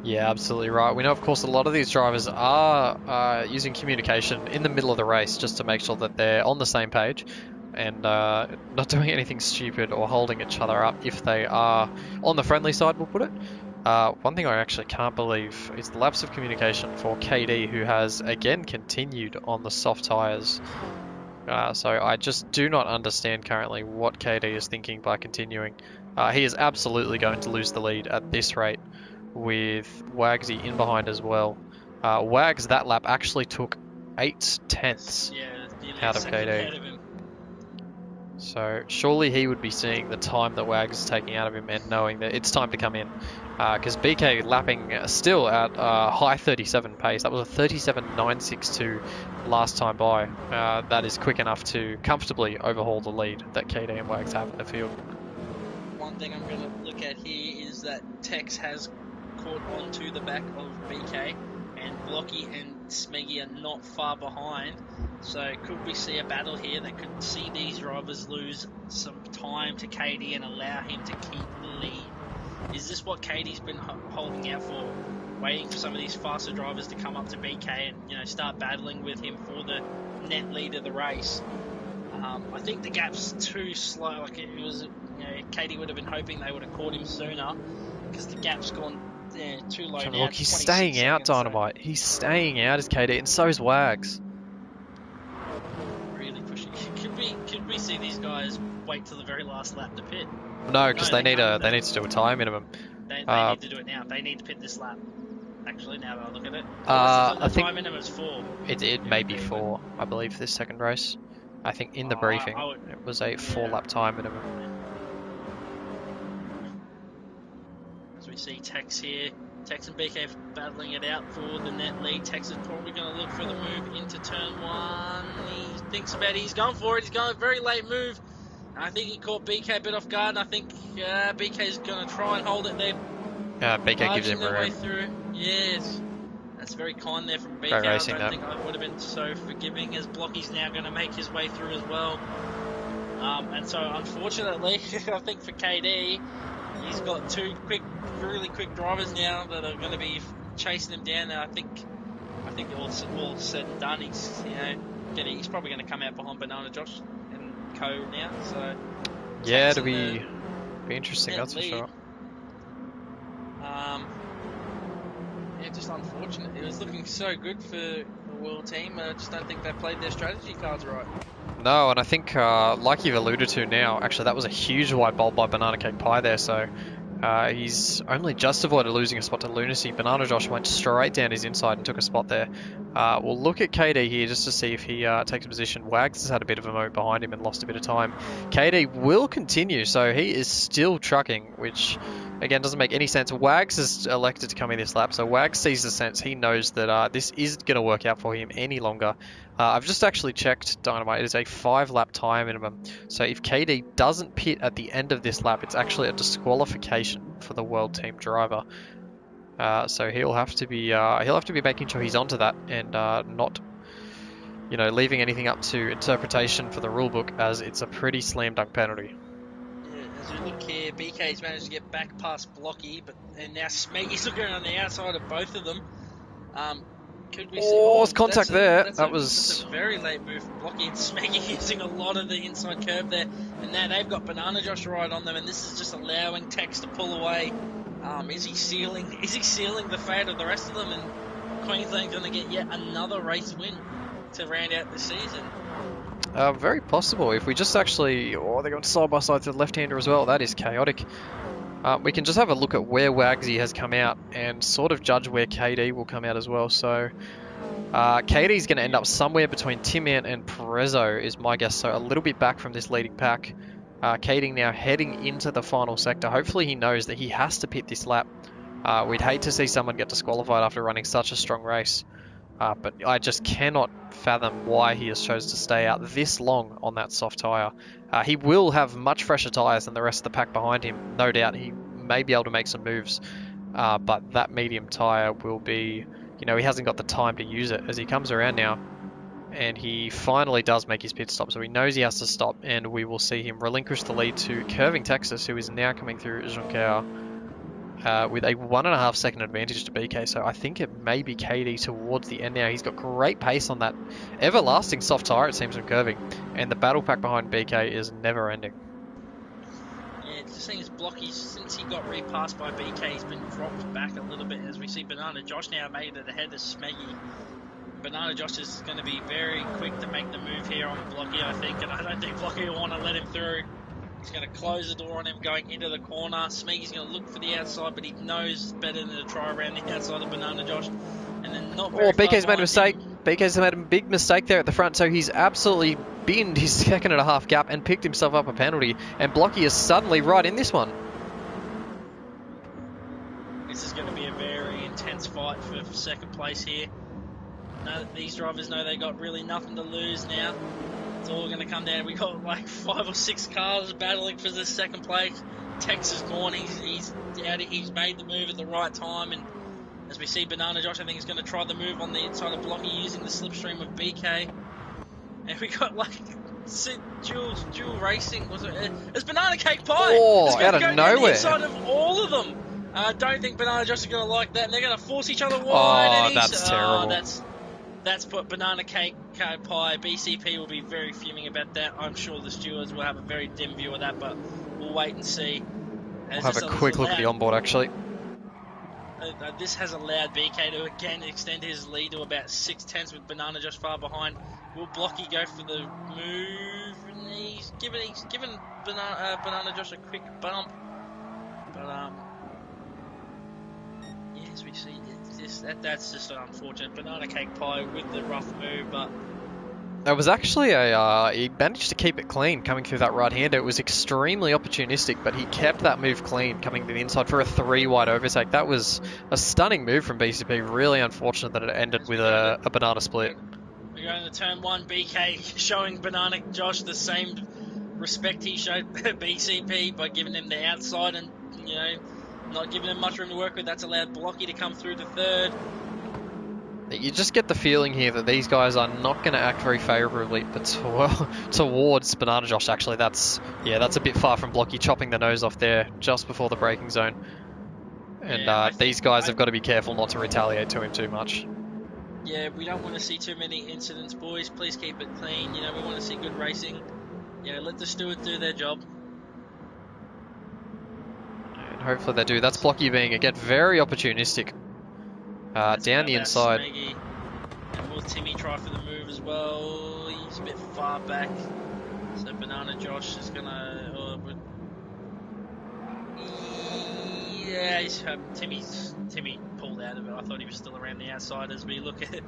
Yeah, absolutely right. We know, of course, a lot of these drivers are using communication in the middle of the race just to make sure that they're on the same page and not doing anything stupid or holding each other up if they are on the friendly side, we'll put it. One thing I actually can't believe is the lapse of communication for KD, who has again continued on the soft tyres. So I just do not understand currently what KD is thinking by continuing. He is absolutely going to lose the lead at this rate, with Wagsy in behind as well. Wags that lap actually took 8/10 out of KD. Ahead of him. So surely he would be seeing the time that Wags is taking out of him and knowing that it's time to come in. Because BK lapping still at high 37 pace. That was a 37.962 last time by. That is quick enough to comfortably overhaul the lead that KD and Wags have in the field. One thing I'm going to look at here is that Tex has caught onto the back of BK, and Blocky and Smeggy are not far behind. So could we see a battle here that could see these drivers lose some time to KD and allow him to keep the lead? Is this what KD's been holding out for, waiting for some of these faster drivers to come up to BK and start battling with him for the net lead of the race? I think the gap's too slow. Like it was, KD would have been hoping they would have caught him sooner, because the gap's gone too low now. Look, he's staying out, Dynamite. So. He's staying out as KD, and so is Wags. Really pushing. Could we see these guys wait till the very last lap to pit? No, because they need to do a tyre minimum. They need to do it now. They need to pit this lap. Actually, now that I look at it, I think time minimum is 4. It may be 4, I believe, this second race. I think in the briefing it was a 4-lap time minimum. As we see Tex here, Tex and BK battling it out for the net lead. Tex is probably going to look for the move into turn 1. He thinks about it. He's going for it. He's going a very late move. I think he caught BK a bit off guard, and I think BK is going to try and hold it there. BK gives him way through. Yes. That's very kind there from BK. I don't think I would have been so forgiving, as Blocky's now going to make his way through as well. And so, unfortunately, I think for KD, he's got 2 really quick drivers now that are going to be chasing him down. And I think all said and done, he's probably going to come out behind Banana Josh and Co now. So yeah, it'll be interesting. That's for sure. Yeah, just unfortunate. It was looking so good for the world team. I just don't think they played their strategy cards right. No, and I think, like you've alluded to now, actually that was a huge white bolt by Banana Cake Pie there, so he's only just avoided losing a spot to Lunacy. Banana Josh went straight down his inside and took a spot there. We'll look at KD here just to see if he takes a position. Wags has had a bit of a moat behind him and lost a bit of time. KD will continue, so he is still trucking, which again doesn't make any sense. Wags has elected to come in this lap, so Wags sees the sense. He knows that this isn't going to work out for him any longer. I've just actually checked, Dynamite. It is a 5-lap tyre minimum. So if KD doesn't pit at the end of this lap, it's actually a disqualification for the world team driver. So he'll have to be making sure he's onto that and not leaving anything up to interpretation for the rulebook, as it's a pretty slam dunk penalty. Yeah, as we look here, BK's managed to get back past Blocky, and now Smeggy's looking on the outside of both of them. Could we see? Oh, Oh, it's contact there. That that's was... a very late move from Blocky and Smeggy using a lot of the inside curve there, and now they've got Banana Josh right on them, and this is just allowing Tex to pull away. Is he sealing the fate of the rest of them? And Queensland's going to get yet another race win to round out the season. Very possible. If we just actually... Oh, they're going side by side to the left-hander as well. That is chaotic. We can just have a look at where Wagsy has come out and sort of judge where KD will come out as well. So KD's going to end up somewhere between Tim Ant and Prezzo is my guess. So a little bit back from this leading pack. KD now heading into the final sector. Hopefully he knows that he has to pit this lap. We'd hate to see someone get disqualified after running such a strong race. But I just cannot fathom why he has chosen to stay out this long on that soft tyre. He will have much fresher tyres than the rest of the pack behind him. No doubt he may be able to make some moves, but that medium tyre will be, he hasn't got the time to use it as he comes around now. And he finally does make his pit stop, so he knows he has to stop, and we will see him relinquish the lead to Curving Texas, who is now coming through Juncker. With a 1.5 second advantage to BK, so I think it may be KD towards the end now. He's got great pace on that everlasting soft tyre, it seems, from curving, and the battle pack behind BK is never ending. Yeah, it just seems Blocky, since he got repassed by BK, he's been dropped back a little bit as we see Banana Josh now made it ahead of Smeggy. Banana Josh is going to be very quick to make the move here on Blocky, I think, and I don't think Blocky will want to let him through. He's going to close the door on him going into the corner. Smeggy's going to look for the outside, but he knows better than to try around the outside of Banana Josh. And then not very BK's made a mistake. BK's made a big mistake there at the front, so he's absolutely binned his 1.5 gap and picked himself up a penalty. And Blocky is suddenly right in this one. This is going to be a very intense fight for second place here. These drivers know they got really nothing to lose now. It's all going to come down. We got like 5 or 6 cars battling for the second place. Tex is gone. He's made the move at the right time, and as we see Banana Josh, I think he's going to try the move on the inside of Blocky using the slipstream of BK. And we got like dual racing. Was it? It's Banana Cake Pie. Oh, out of nowhere. Inside of all of them. I don't think Banana Josh is going to like that. And they're going to force each other wide. Oh, that's terrible. That's put Banana Cake Pie. BCP will be very fuming about that. I'm sure the stewards will have a very dim view of that, but we'll wait and see. We'll have a quick look at the onboard, actually. This has allowed BK to again extend his lead to about 6/10 with Banana Josh far behind. Will Blocky go for the move? He's given Banana Josh a quick bump, but yes, we see that's just an unfortunate Banana Cake Pie with the rough move, but. It was actually he managed to keep it clean coming through that right-hander. It was extremely opportunistic, but he kept that move clean coming to the inside for a 3-wide overtake. That was a stunning move from BCP. Really unfortunate that it ended with a banana split. We're going to turn 1. BK showing Banana Josh the same respect he showed BCP by giving him the outside and, not giving him much room to work with. That's allowed Blocky to come through to third. You just get the feeling here that these guys are not going to act very favourably towards Banana Josh. Actually, that's a bit far from Blocky, chopping the nose off there just before the braking zone. And these guys have got to be careful not to retaliate to him too much. Yeah, we don't want to see too many incidents, boys. Please keep it clean. We want to see good racing. Let the stewards do their job. And hopefully they do. That's Blocky being, again, very opportunistic. Down the inside. Smeggy. And will Timmy try for the move as well? He's a bit far back. So Banana Josh is going to... Timmy pulled out of it. I thought he was still around the outside as we look at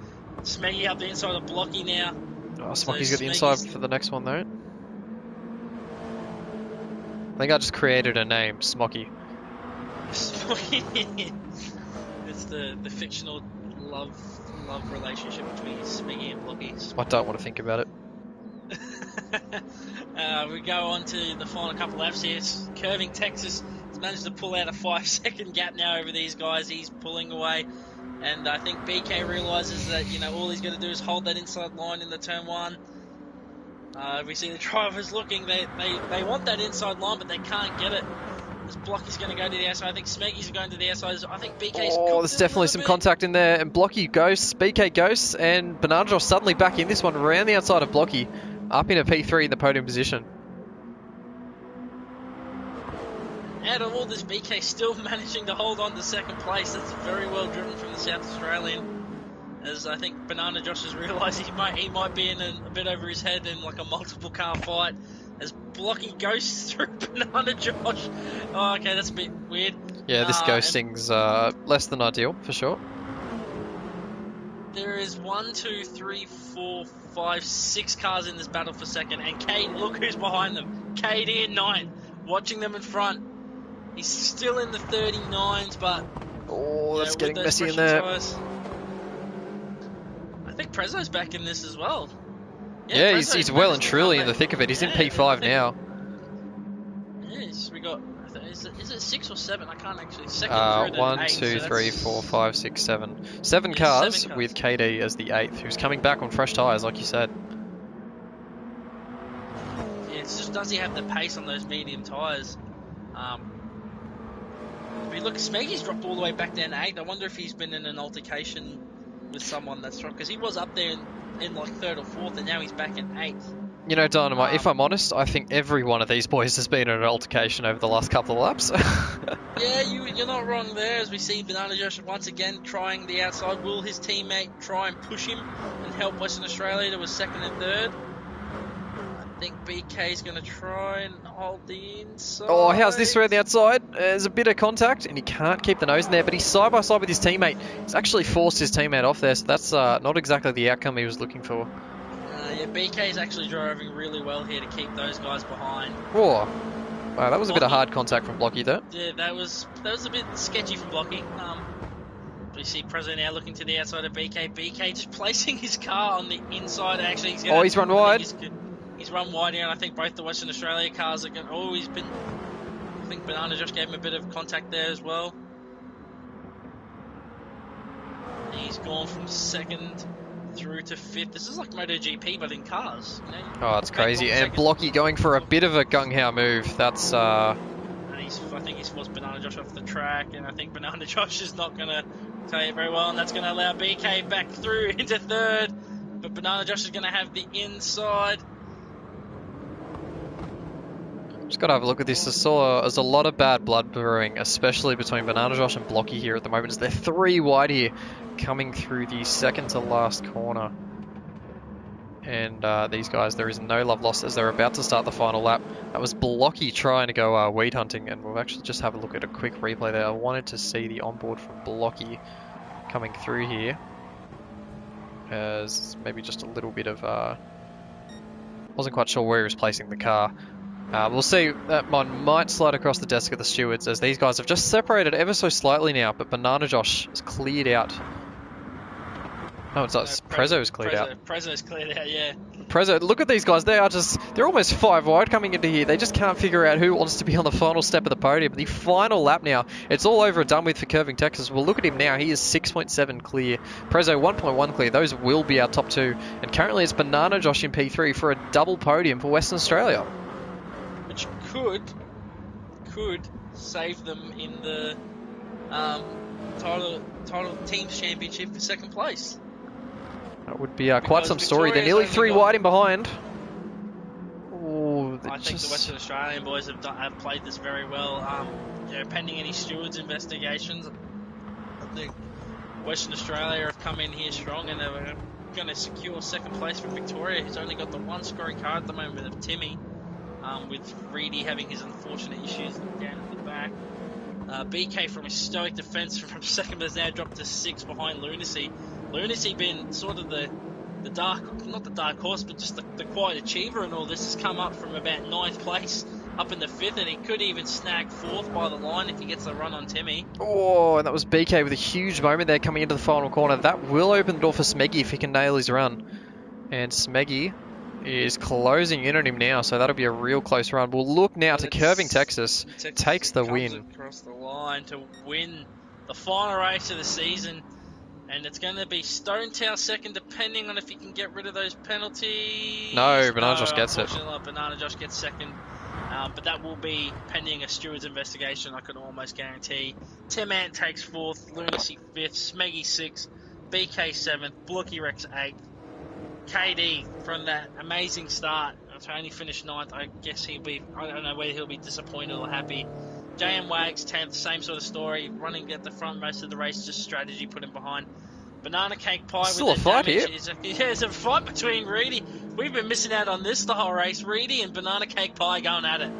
Smeggy up the inside of Blocky now. Oh, Smocky's got the inside for the next one though. I think I just created a name, Smocky. Smocky. It's the fictional love relationship between Smeggy and Blocky. I don't want to think about it. We go on to the final couple laps here. Curving Texas has managed to pull out a 5-second gap now over these guys. He's pulling away. And I think BK realises that, you know, all he's going to do is hold that inside line in the turn one. We see the drivers looking, they want that inside line, but they can't get it. This Blocky's going to go to the outside. I think Smeggy's going to the outside. I think BK's Oh, there's definitely some contact in there. And Blocky ghosts, BK ghosts, and Banana Josh suddenly back in this one around the outside of Blocky. Up into P3 in the podium position. Out of all this, BK still managing to hold on to second place. That's very well driven from the South Australian. As I think Banana Josh has realised he might be in a bit over his head in like a multiple car fight. As Blocky ghosts through Banana Josh. Oh, okay, that's a bit weird. Yeah, this ghosting's less than ideal for sure. There is 1, 2, 3, 4, 5, 6 cars in this battle for second, and Cade, look who's behind them. Cade in 9, watching them in front. He's still in the 39s, but that's getting messy in there. Tires, I think Prezzo's back in this as well. Yeah, he's well and truly in the thick of it. He's in P5 now. Yes, we got. Is it 6 or 7? I can't actually. Second through 1, 8, 2, so 3, 4, 5, 6, 7. 7 cars with KD as the 8th, who's coming back on fresh tyres, like you said. Yeah, it's just does he have the pace on those medium tyres? If you look, Smeggy's dropped all the way back down to 8th. I wonder if he's been in an altercation with someone that's dropped, because he was up there in like 3rd or 4th, and now he's back in 8th. You know, Dynamite, if I'm honest, I think every one of these boys has been in an altercation over the last couple of laps. Yeah, you're not wrong there, as we see Banana Josh once again trying the outside. Will his teammate try and push him and help Western Australia to a 2nd and 3rd? I think BK's going to try and hold the inside. Oh, how's this around the outside? There's a bit of contact, and he can't keep the nose in there, but he's side by side with his teammate. He's actually forced his teammate off there, so that's not exactly the outcome he was looking for. Yeah, BK's actually driving really well here to keep those guys behind. Whoa. Wow, that was a bit of hard contact from Blocky there. Yeah, that was a bit sketchy from Blocky. We see Prezzo now looking to the outside of BK. BK just placing his car on the inside. Actually, he's run wide. He's run wide here, and I think both the Western Australia cars are going. Oh, I think Banana Josh gave him a bit of contact there as well. He's gone from 2nd through to 5th. This is like MotoGP, but in cars. You know? Oh, that's crazy. And Blocky going for a bit of a gung-ho move. That's... I think he's forced Banana Josh off the track, and I think Banana Josh is not going to play it very well, and that's going to allow BK back through into 3rd. But Banana Josh is going to have the inside. Just got to have a look at this. There's a lot of bad blood brewing, especially between Banana Josh and Blocky here at the moment, as they're 3 wide here, coming through the 2nd to last corner. And these guys, there is no love lost as they're about to start the final lap. That was Blocky trying to go weed hunting, and we'll actually just have a look at a quick replay there. I wanted to see the onboard from Blocky coming through here, as maybe just a little bit of... wasn't quite sure where he was placing the car. We'll see. That one might slide across the desk of the stewards, as these guys have just separated ever so slightly now, but Banana Josh is cleared out. No, it's not. Prezzo's cleared out. Prezzo's cleared out, yeah. Prezzo, look at these guys. They're almost 5 wide coming into here. They just can't figure out who wants to be on the final step of the podium. The final lap now. It's all over and done with for Curving Texas. Well, look at him now. He is 6.7 clear. Prezzo 1.1 clear. Those will be our top 2. And currently it's Banana Josh in P3 for a double podium for Western Australia. Which could save them in the title teams championship for 2nd place. That would be quite some story. They're nearly 3 wide in behind. Ooh, I think the Western Australian boys have played this very well. Pending any stewards investigations, I think Western Australia have come in here strong, and they're going to secure 2nd place for Victoria, who's only got the 1 scoring car at the moment of Timmy. With Reedy having his unfortunate issues down at the back. BK from his stoic defence from 2nd has now dropped to 6 behind Lunacy. Lunacy being sort of the not the dark horse, but just the quiet achiever and all this, has come up from about 9th place up in the 5th, and he could even snag 4th by the line if he gets a run on Timmy. Oh, and that was BK with a huge moment there coming into the final corner. That will open the door for Smeggy if he can nail his run. And Smeggy is closing in on him now, so that'll be a real close run. We'll look now to Curving Texas. Takes the win. Across the line to win the final race of the season. And it's going to be Stone Tower second, depending on if he can get rid of those penalties. No, Banana Josh No, gets it. unfortunately, Banana Josh gets second. But that will be pending a steward's investigation, I can almost guarantee. Tim Ant takes fourth, Lunacy fifth, Smeggy sixth, BK seventh, Blookie Rex eighth. KD, from that amazing start, to only finish ninth, I guess I don't know whether he'll be disappointed or happy. JM Wags 10th, same sort of story, running at the front most of the race, just strategy put him behind. Banana Cake Pie with Still a the fight damage. here. It's a fight between Reedy. We've been missing out on this the whole race. Reedy and Banana Cake Pie going at it.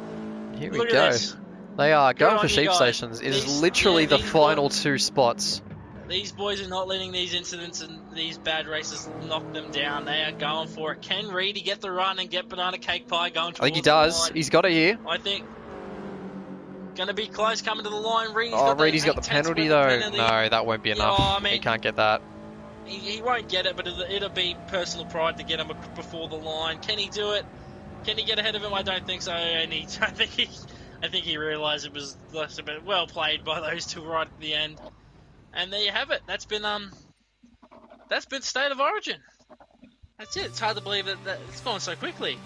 Here we Look at go. this. They are Good going on for you sheep guys. stations. It is literally the final two spots. These boys are not letting these incidents and these bad races knock them down. They are going for it. Can Reedy get the run and get Banana Cake Pie going towards I think he the does. line? He's got it here. I think going to be close coming to the line. Reedy's Oh, got Reedy's got the 8/10 penalty worth though. of penalty. No, that won't be enough. I mean, he can't get that. He won't get it, but it'll be personal pride to get him before the line. Can he do it? Can he get ahead of him? I don't think so. And I think he realised it was less a bit well played by those two right at the end. And there you have it. That's been State of Origin. That's it. It's hard to believe that it's gone so quickly.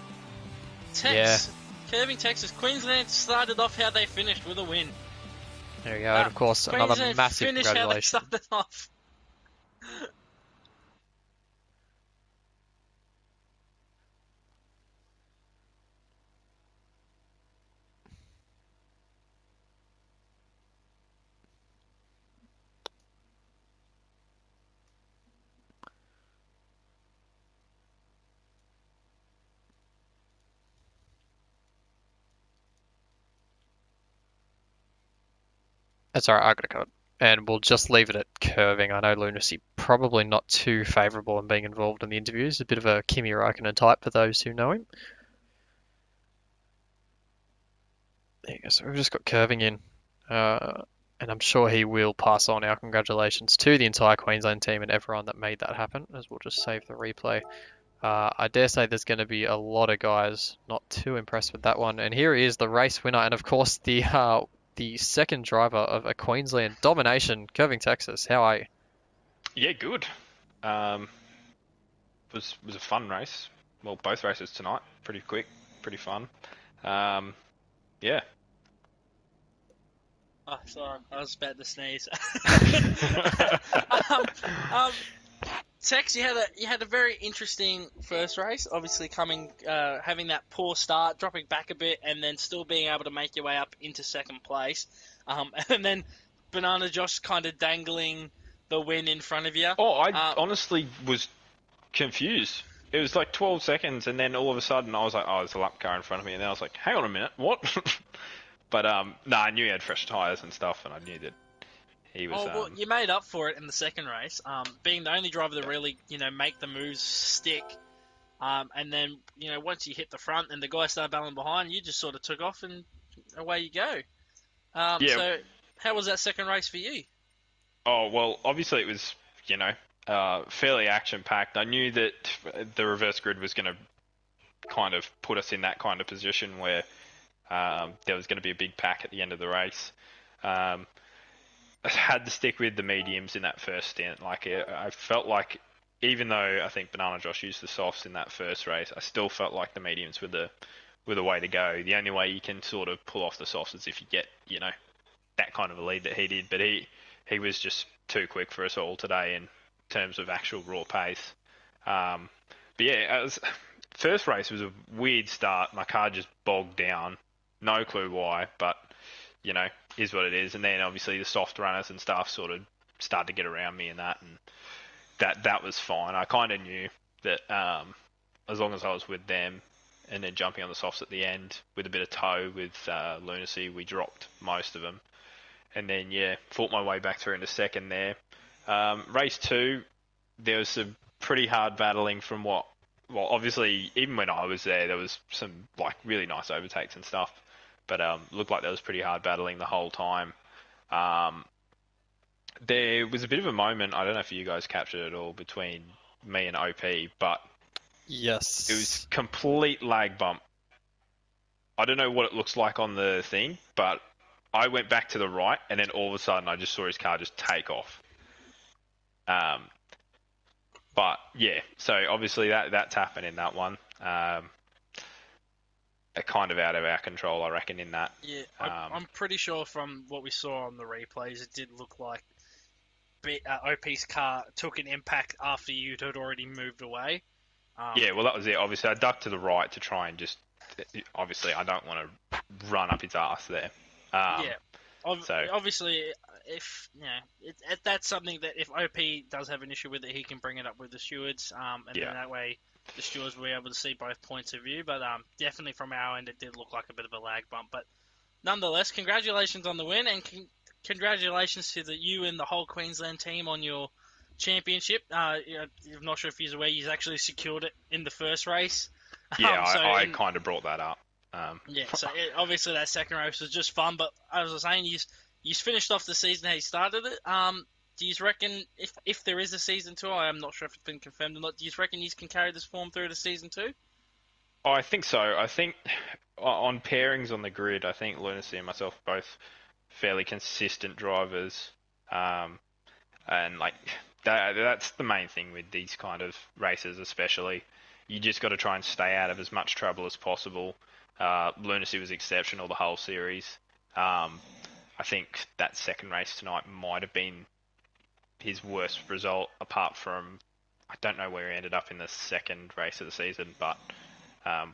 Curving Texas. Queensland started off how they finished, with a win. There you go. And of course, another Queensland massive finished how they congratulations. started off. That's alright, I got a code. And we'll just leave it at curving. I know Lunacy probably not too favourable in being involved in the interviews. A bit of a Kimi Räikkönen type for those who know him. There you go. So we've just got curving in. And I'm sure he will pass on our congratulations to the entire Queensland team and everyone that made that happen, as we'll just save the replay. I dare say there's going to be a lot of guys not too impressed with that one. And here he is, the race winner, and of course the second driver of a Queensland domination, Curving Texas. How are you? Yeah, good. Was a fun race. Well, both races tonight, pretty quick, pretty fun. Yeah. Oh, sorry, I was about to sneeze. Tex, you had a very interesting first race. Obviously, having that poor start, dropping back a bit, and then still being able to make your way up into second place. And then Banana Josh kind of dangling the win in front of you. Oh, I honestly was confused. It was like 12 seconds, and then all of a sudden I was like, oh, there's a lap car in front of me, and then I was like, hang on a minute, what? But I knew he had fresh tyres and stuff, and I knew that he was. Well, you made up for it in the second race, being the only driver to really, make the moves stick. And then, once you hit the front and the guy started battling behind, you just sort of took off and away you go. Yeah. So, how was that second race for you? Oh, well, obviously it was, fairly action-packed. I knew that the reverse grid was going to kind of put us in that kind of position where there was going to be a big pack at the end of the race. I had to stick with the mediums in that first stint. I felt like, even though I think Banana Josh used the softs in that first race, I still felt like the mediums were the way to go. The only way you can sort of pull off the softs is if you get, that kind of a lead that he did. But he was just too quick for us all today in terms of actual raw pace. But yeah, first race was a weird start. My car just bogged down. No clue why, but, is what it is. And then obviously the soft runners and stuff sort of started to get around me and that was fine. I kind of knew that as long as I was with them and then jumping on the softs at the end with a bit of tow with Lunacy, we dropped most of them. And then, fought my way back through into second there. Race 2, there was some pretty hard battling from obviously, even when I was there was some, really nice overtakes and stuff. But looked like there was pretty hard battling the whole time. There was a bit of a moment, I don't know if you guys captured it all, between me and OP, but yes, it was complete lag bump. I don't know what it looks like on the thing, but I went back to the right, and then all of a sudden I just saw his car just take off. Um, but yeah, so obviously that's happened in that one. Kind of out of our control, I reckon, in that. Yeah, Um, I'm pretty sure from what we saw on the replays, it did look like OP's car took an impact after you had already moved away. yeah, well, that was it. Obviously, I ducked to the right to try and just. Obviously, I don't want to run up his ass there. Um, Yeah, so obviously, if that's something that if OP does have an issue with it, he can bring it up with the stewards, and then yeah, that way the stewards will be able to see both points of view. But definitely from our end, it did look like a bit of a lag bump. But nonetheless, congratulations on the win, and congratulations to you and the whole Queensland team on your championship. I'm not sure if you're aware, you actually secured it in the first race. yeah, So I in kind of brought that up. Yeah, so obviously that second race was just fun, but as I was saying, you finished off the season how you started it. Do you reckon if there is a season two, I am not sure if it's been confirmed or not. Do you reckon you can carry this form through to season two? I think so. I think on pairings on the grid, I think Lunacy and myself are both fairly consistent drivers. Um, and like that's the main thing with these kind of races, especially. You just got to try and stay out of as much trouble as possible. Lunacy was exceptional the whole series. I think that second race tonight might have been his worst result, apart from I don't know where he ended up in the second race of the season, but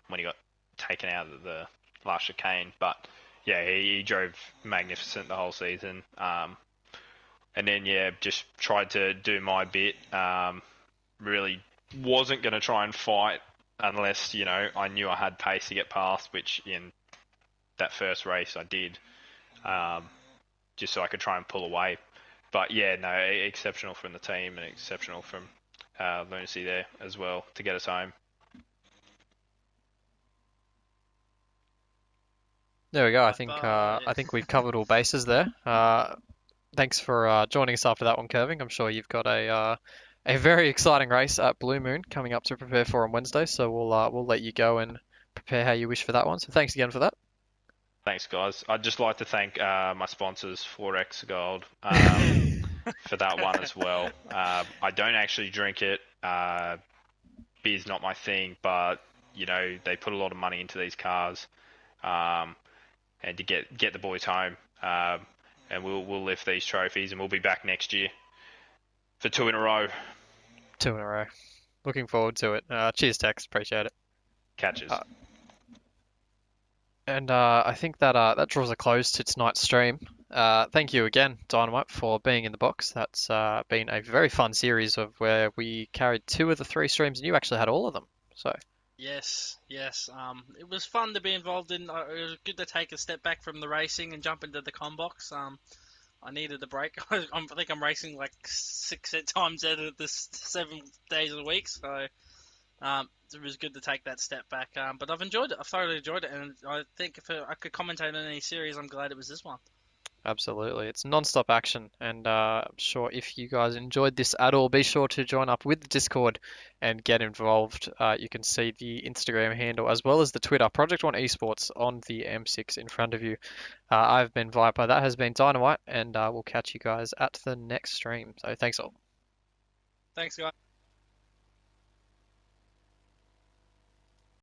when he got taken out of the last chicane. But yeah, he drove magnificent the whole season. And then yeah, just tried to do my bit. Really wasn't going to try and fight unless I knew I had pace to get past, which in that first race I did, just so I could try and pull away. But yeah, no, exceptional from the team and exceptional from Lunacy there as well to get us home. There we go. I High think five. we've covered all bases there. Thanks for joining us after that one, Curving. I'm sure you've got a very exciting race at Blue Moon coming up to prepare for on Wednesday. So we'll let you go and prepare how you wish for that one. So thanks again for that. Thanks, guys. I'd just like to thank my sponsors, Forex Gold, for that one as well. I don't actually drink it. Beer's not my thing, but they put a lot of money into these cars, and to get the boys home. And we'll lift these trophies, and we'll be back next year for two in a row. Two in a row. Looking forward to it. Cheers, Tex. Appreciate it. Catches. And I think that draws a close to tonight's stream. Thank you again, Dynamite, for being in the box. That's been a very fun series of where we carried two of the three streams, and you actually had all of them. So Yes, yes. It was fun to be involved in. It was good to take a step back from the racing and jump into the combox. I needed a break. I think I'm racing like 6 times out of the 7 days of the week, so it was good to take that step back. But I've enjoyed it. I've thoroughly enjoyed it, and I think if I could commentate on any series, I'm glad it was this one. absolutely, it's non-stop action, and I'm sure if you guys enjoyed this at all, be sure to join up with the Discord and get involved. You can see the Instagram handle as well as the Twitter Project One Esports on the M6 in front of you. I've been Viper, that has been Dynamite, and we'll catch you guys at the next stream. So thanks all. Thanks, guys.